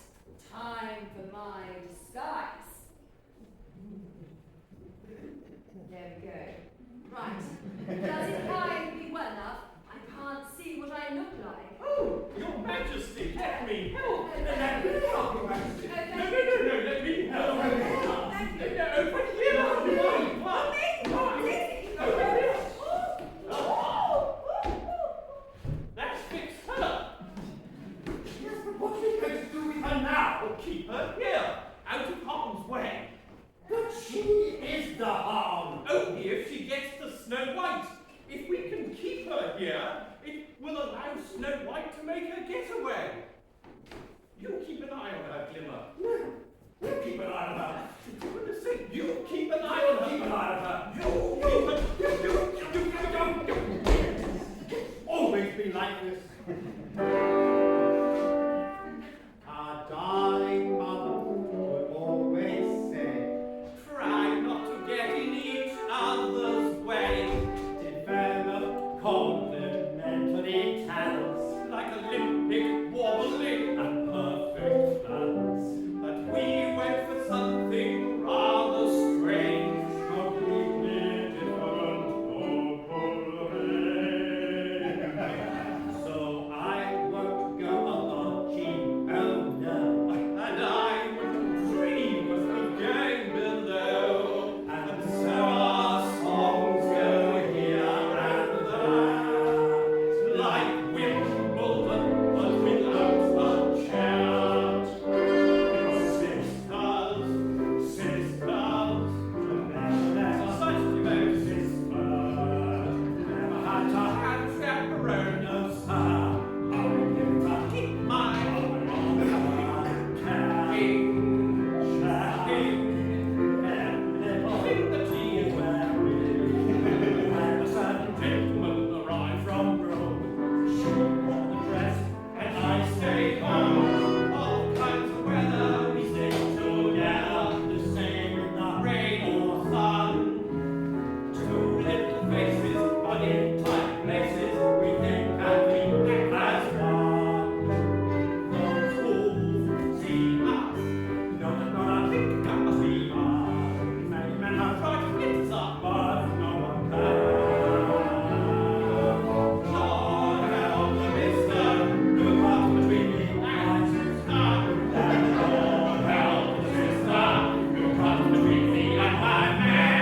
Time for my disguise. There we go. Right. Does it hide me well enough? I can't see what I look like. Oh, Your Majesty, let me help. Let me help, Your Majesty. No, let me help. Over here. Over here. Let's fix her. Yes, but what are we going to do with her now? We'll keep her here, out of harm's way. But she is the harm. Only if she gets to Snow White. If we can keep her here, it will allow Snow White to make her getaway. You keep an eye on her, Glimmer. No, you keep an eye on her. For goodness sake, you keep an eye on her. Keep an eye on her. You. Always be like this. Our darling mother would always say, Try not to get in each other's way. develop complementary talents Like Olympic wobbling. and perfect balance. But we went for something rather strange. Completely different so I won't go along, oh no. And I wouldn't dream of going below. And so our songs go here and there, Like Wimbledon, but without a chant. Sisters, sisters, such devoted. never had to And chaperones, keep my king, think the tea is where when a certain gentleman arrived from Rome. She wore the dress, And I stayed home, all kinds of weather, we stayed together, the same in the rain or sun. Two little faces, but in tight places, we think that we act as one. those fools see us. No, I think that must be us. Many men have tried Try to get us up, but no one can. Lord help the mister, Look up between me and sister. and Lord help the sister, who comes between me and my man.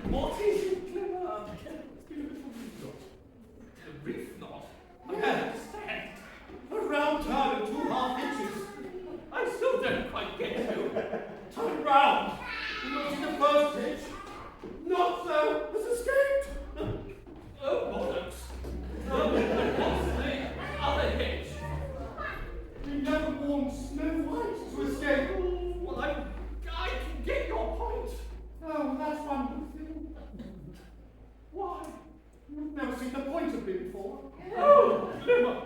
What is it, Glimmer? It's been a bit of a reef knot. I don't understand. a round turn of 2.5 inches. I still don't quite get you. Turn round. You not see the first hitch? Not so. Has escaped. Oh, bollocks. What's the other hitch? We never warned Snow White to escape. Well, I can get your point. Oh, that's one good thing. Why? You've never seen the point of me before. Oh, Glimmer,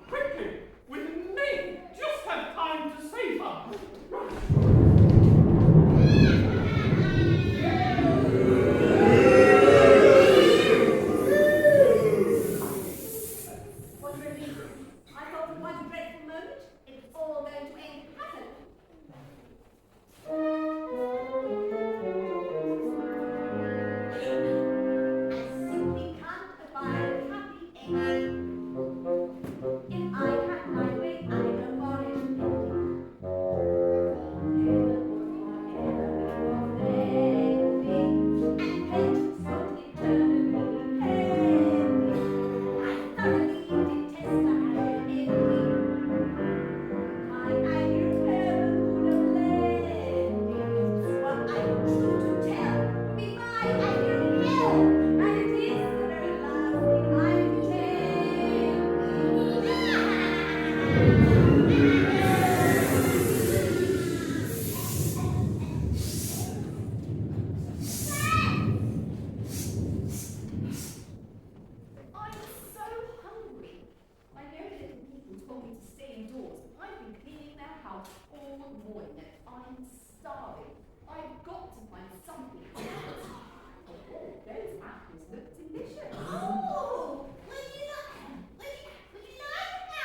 quickly, with me. Just have time to save her. What a relief. I thought for one dreadful moment it was all going to end happily. I simply can't abide a happy ending. If I had my way, I don't want it. those apples look delicious. Oh, would you like an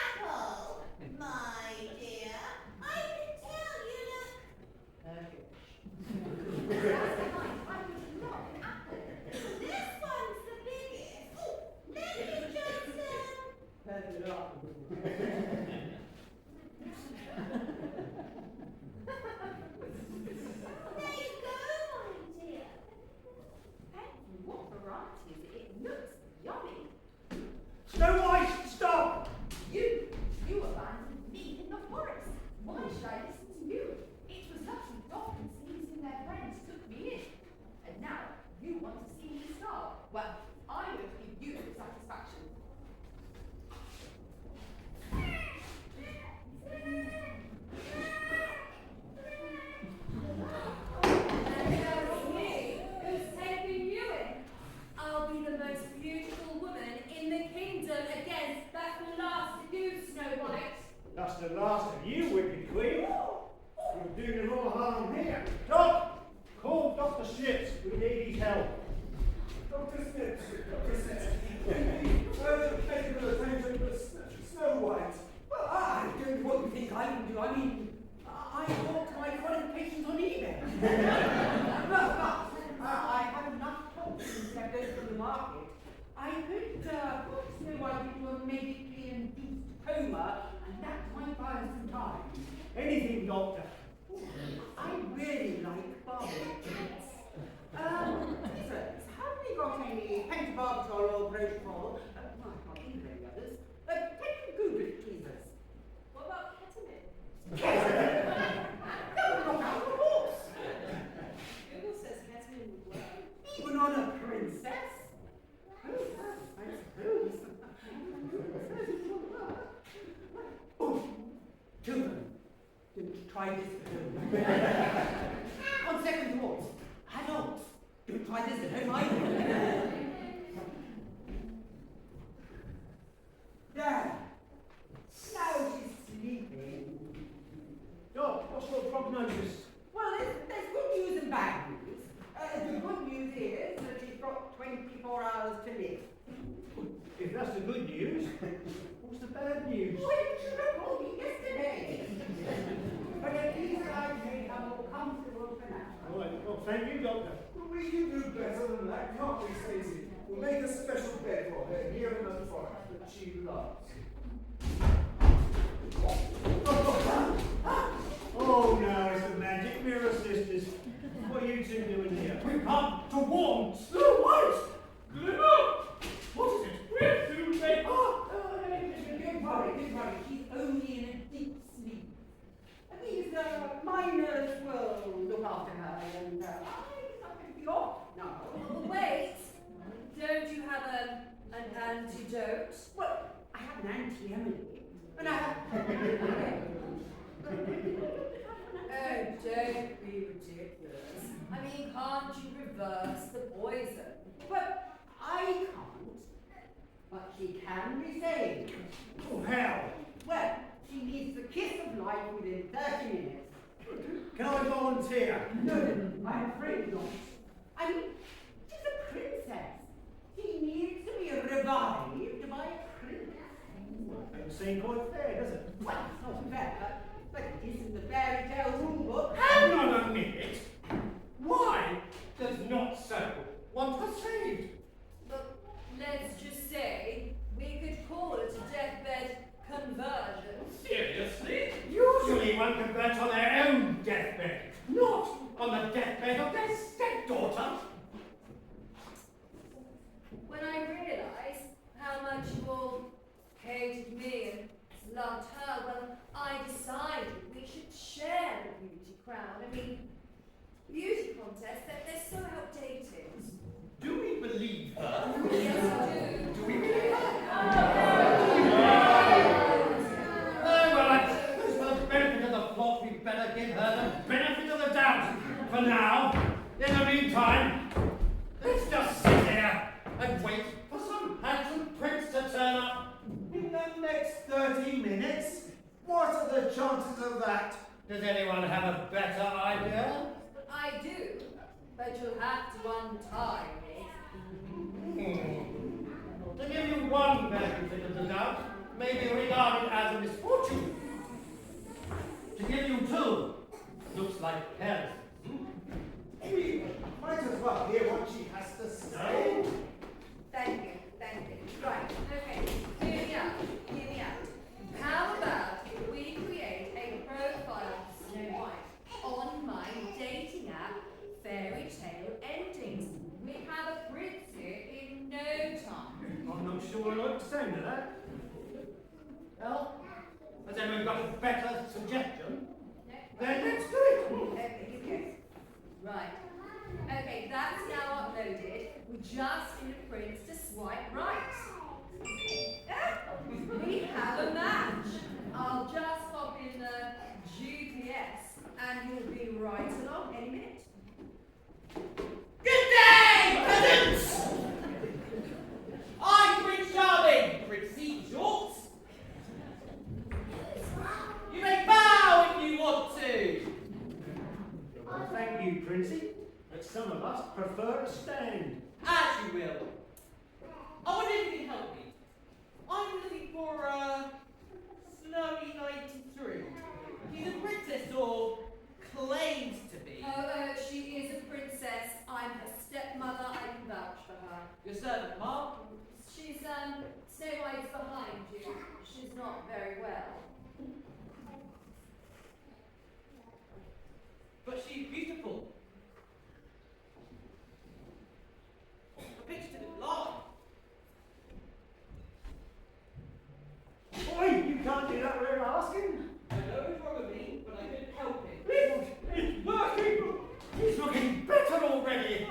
apple, my dear? I can tell you look Perfect. That's nice. I would love an apple. This one's the biggest. Let me just Perfect apple. there you go, my dear. Thank you. What variety is it? It looks yummy. Snow White, stop! You abandoned me in the forest. Why should I listen to you? It was lucky dolphins seizing their friends took me in. And now you want to see me starve. Well, I won't give you the satisfaction. And there's me, who's taking you in. I'll be the most beautiful woman in the kingdom again. That's the last of you, Snow White. That's the last of you, wicked queen. You're doing us all harm here. Doc, call Dr. Snips. We need his help. Dr. Snips, Dr. Snips. Urgent medical attention for Snow White. Well, I don't know what you think I can do. I mean, I bought my qualifications on eBay. But I have enough toxins left over from the market. I could put Snow White into a medically induced coma, and that might buy us some time. Anything, Doctor. I really like barbecue cats. Sirs, have we got any pentobarbital or brochure? I can't think of any others. Can you Google it, please? What about ketamine? That would knock out the horse. Google says ketamine would work. Even on a princess? Oh, I suppose. Oh, children, don't try this at home. On second thoughts, adults, don't try this at home either. There. Now she's sleeping. Doc, what's your prognosis? Well, there's good news and bad news. The good news is that she's got 24 hours to live. If that's the good news, what's the bad news? Why didn't you report me yesterday? But at least I've made her more comfortable for now. All right, well, thank you, Doctor. Well, we can do better than that, can't we, Stacey? We'll make a special bed for her here in the forest that she loves. Oh no, it's the magic mirror sisters. What are you two doing here? We come to warn Snow White! Glimmer! What is it? We're too late! Oh, don't worry. She's only in a deep sleep. These miners will look after her, and I can be off now. Wait, don't you have an antidote? Well, I have an anti-Emily, and I have... Oh, don't be ridiculous. I mean, can't you reverse the poison? But I can't. But she can be saved. Oh, how? Well, she needs the kiss of life within 30 minutes. Can I volunteer? No, I'm afraid not. I mean, she's a princess. She needs to be revived by a prince. Doesn't seem quite fair, does it? Well, it's not fair, but it isn't the fairy tale rule book. Hang on a minute! Why does not so want her saved? But let's just say we could call it a deathbed conversion. Seriously? Usually one converts on their own deathbed. Not on the deathbed of their stepdaughter? When I realised how much you all hated me and loved her, well, I decided we should share the beauty crown. I mean, beauty contests, they're so outdated. Do we believe her? Yes, I do. Do we believe her? Well, I suppose for the benefit of the plot, we'd better give her the benefit of the doubt. For now, in the meantime, let's just sit here and wait for some handsome prince to turn up. In the next 30 minutes? What are the chances of that? Does anyone have a better idea? I do. but you'll have to untie me. To give you one benefit of the doubt may be regarded as a misfortune. To give you two looks like carelessness. We might as well hear what she has to say. Thank you. Right, okay, hear me out. How about we create a profile of Snow White on my dating app, Fairy Tale Endings? We have a prince here in no time. I'm not sure I like the sound of that. Well, has anyone got a better suggestion? Then let's do it. Okay, you go. Right. Okay, that's now uploaded. We just need a prince to swipe right. We have a match. I'll just pop in the GPS and you'll be right along any minute. Good day, peasants! I'm Prince Charming, Princey Shorts. You may bow if you want to. Well, thank you, Princey, but some of us prefer to stand. As you will. I wonder if you can help me. I'm looking for Snowy 93. She's a princess or claims to be. Oh, she is a princess. I'm her stepmother. I can vouch for her. Your servant, Mark. She's, Snow White's behind you. She's not very well. But she's beautiful. The picture didn't lie. Boy, you can't do that without asking. I know it's wrong of me, but I couldn't help it. It's working. He's looking better already.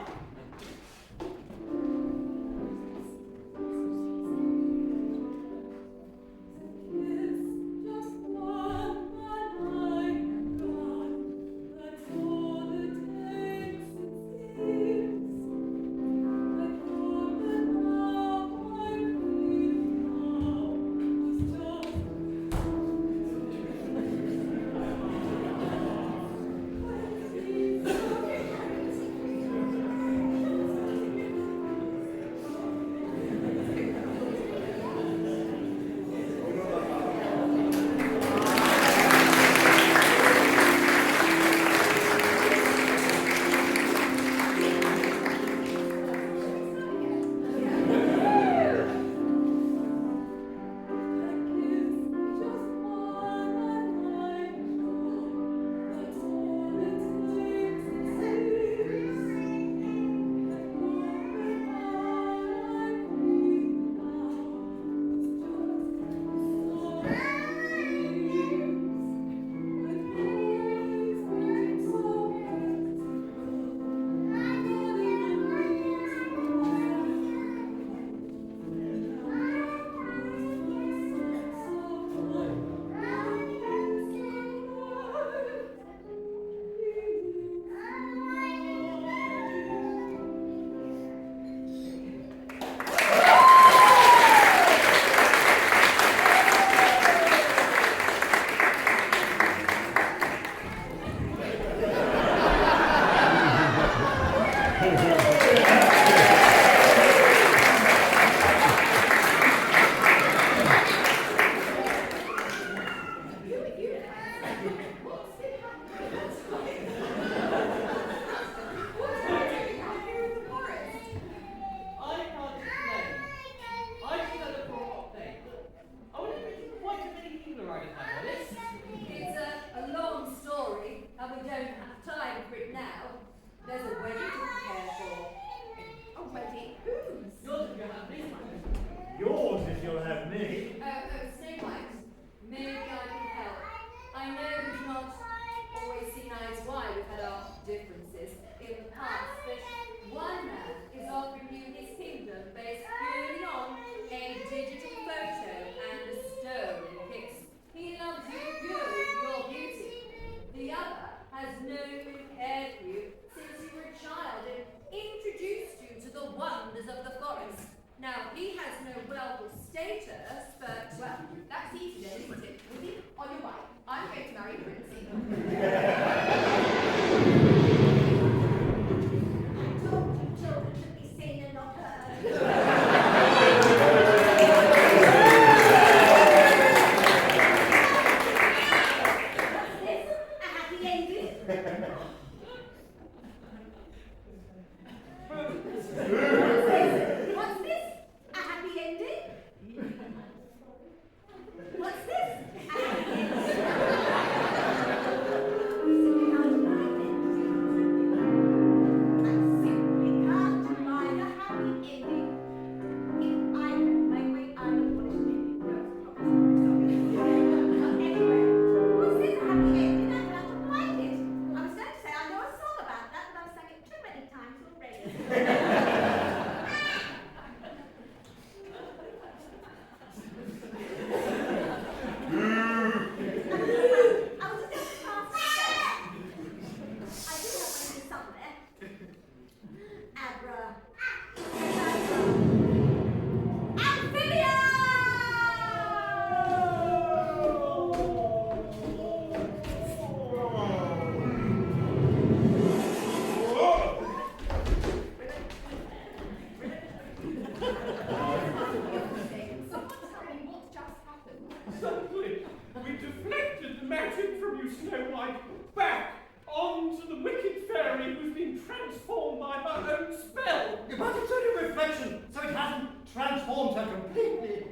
Suddenly, we deflected the magic from you, Snow White, back onto the wicked fairy who's been transformed by her own spell. But it's only a reflection, so it hasn't transformed her completely.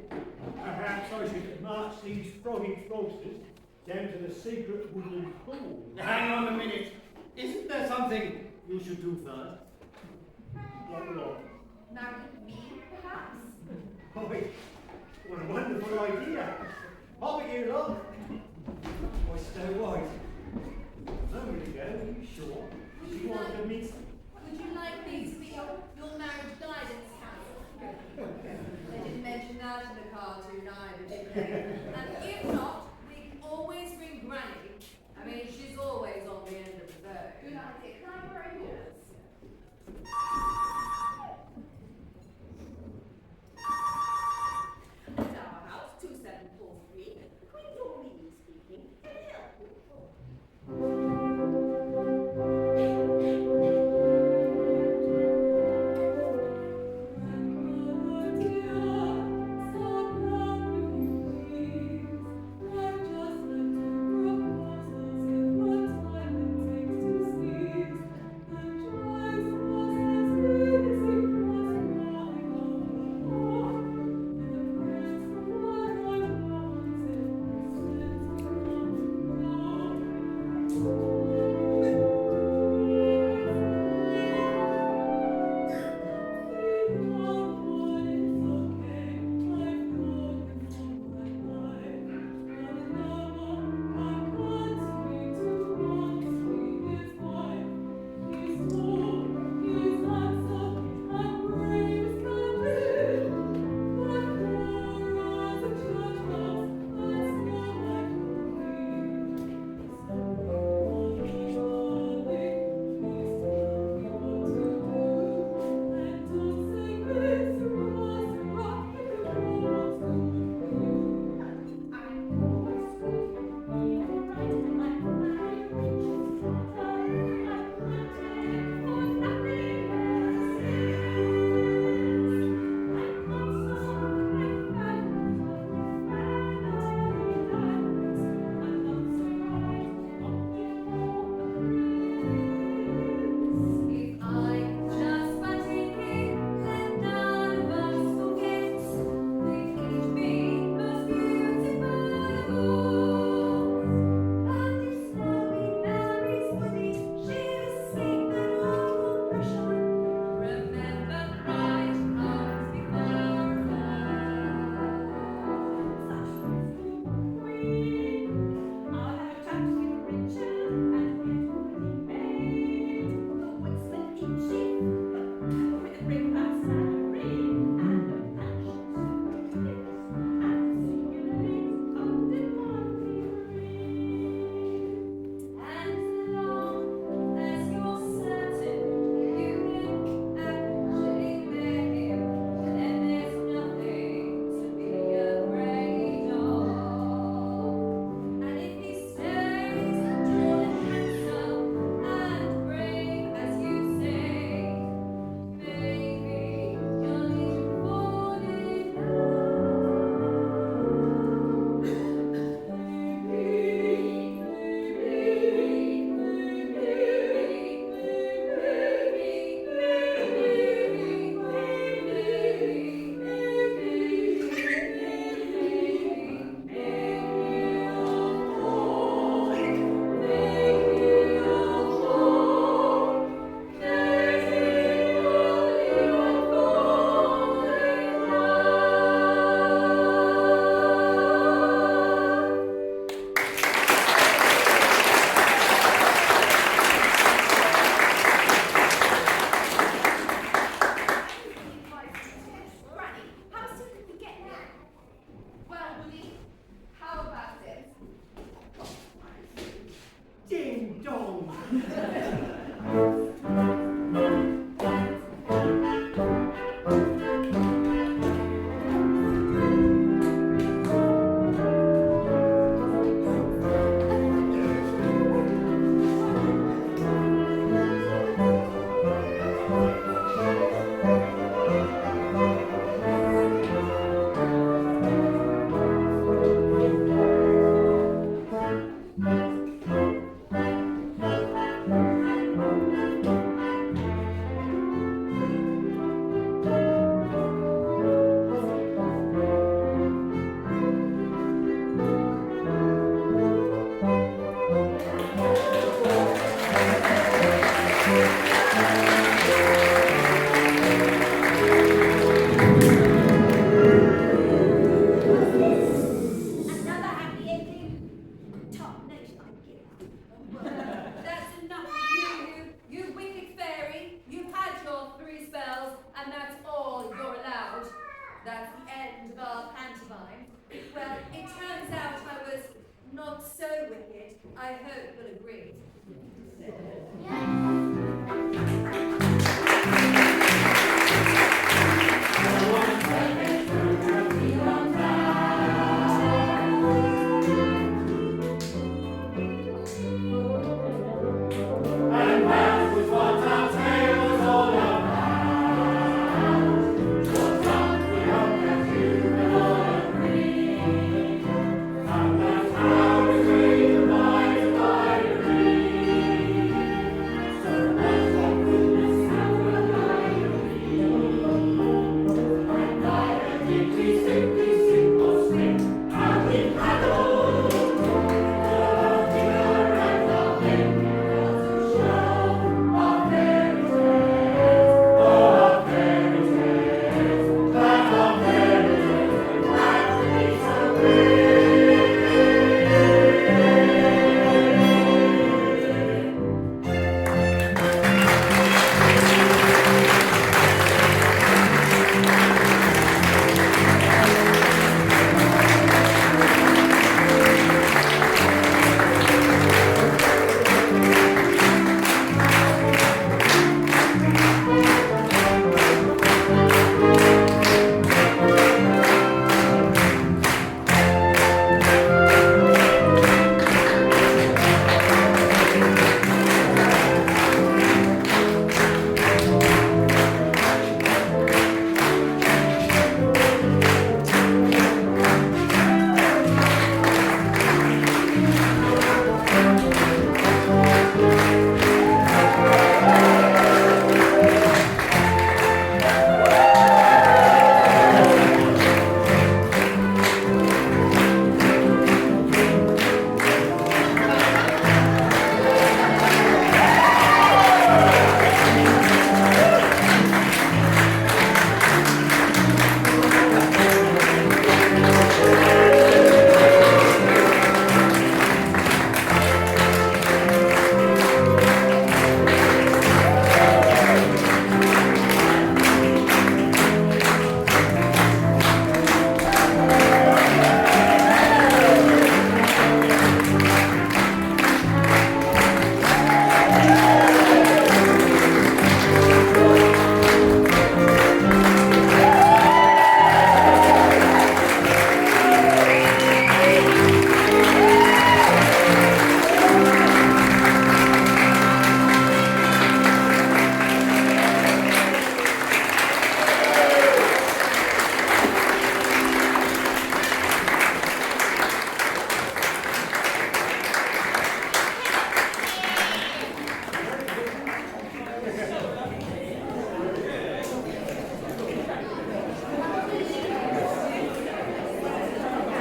Perhaps I should march these froggy frogsters down to the secret woodland pool. Hang on a minute. Isn't there something you should do first? What? Marry me, perhaps? Boy, what a wonderful idea. I'll be here long. Why, Snow White? A moment ago, are you sure? She wanted to meet. Would you like me to be your marriage guidance counselor? They didn't mention that in the cartoon either, did they? And if not, we can always ring Granny. I mean, she's always on the end of the phone. Good idea. Can I borrow yours?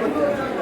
Well,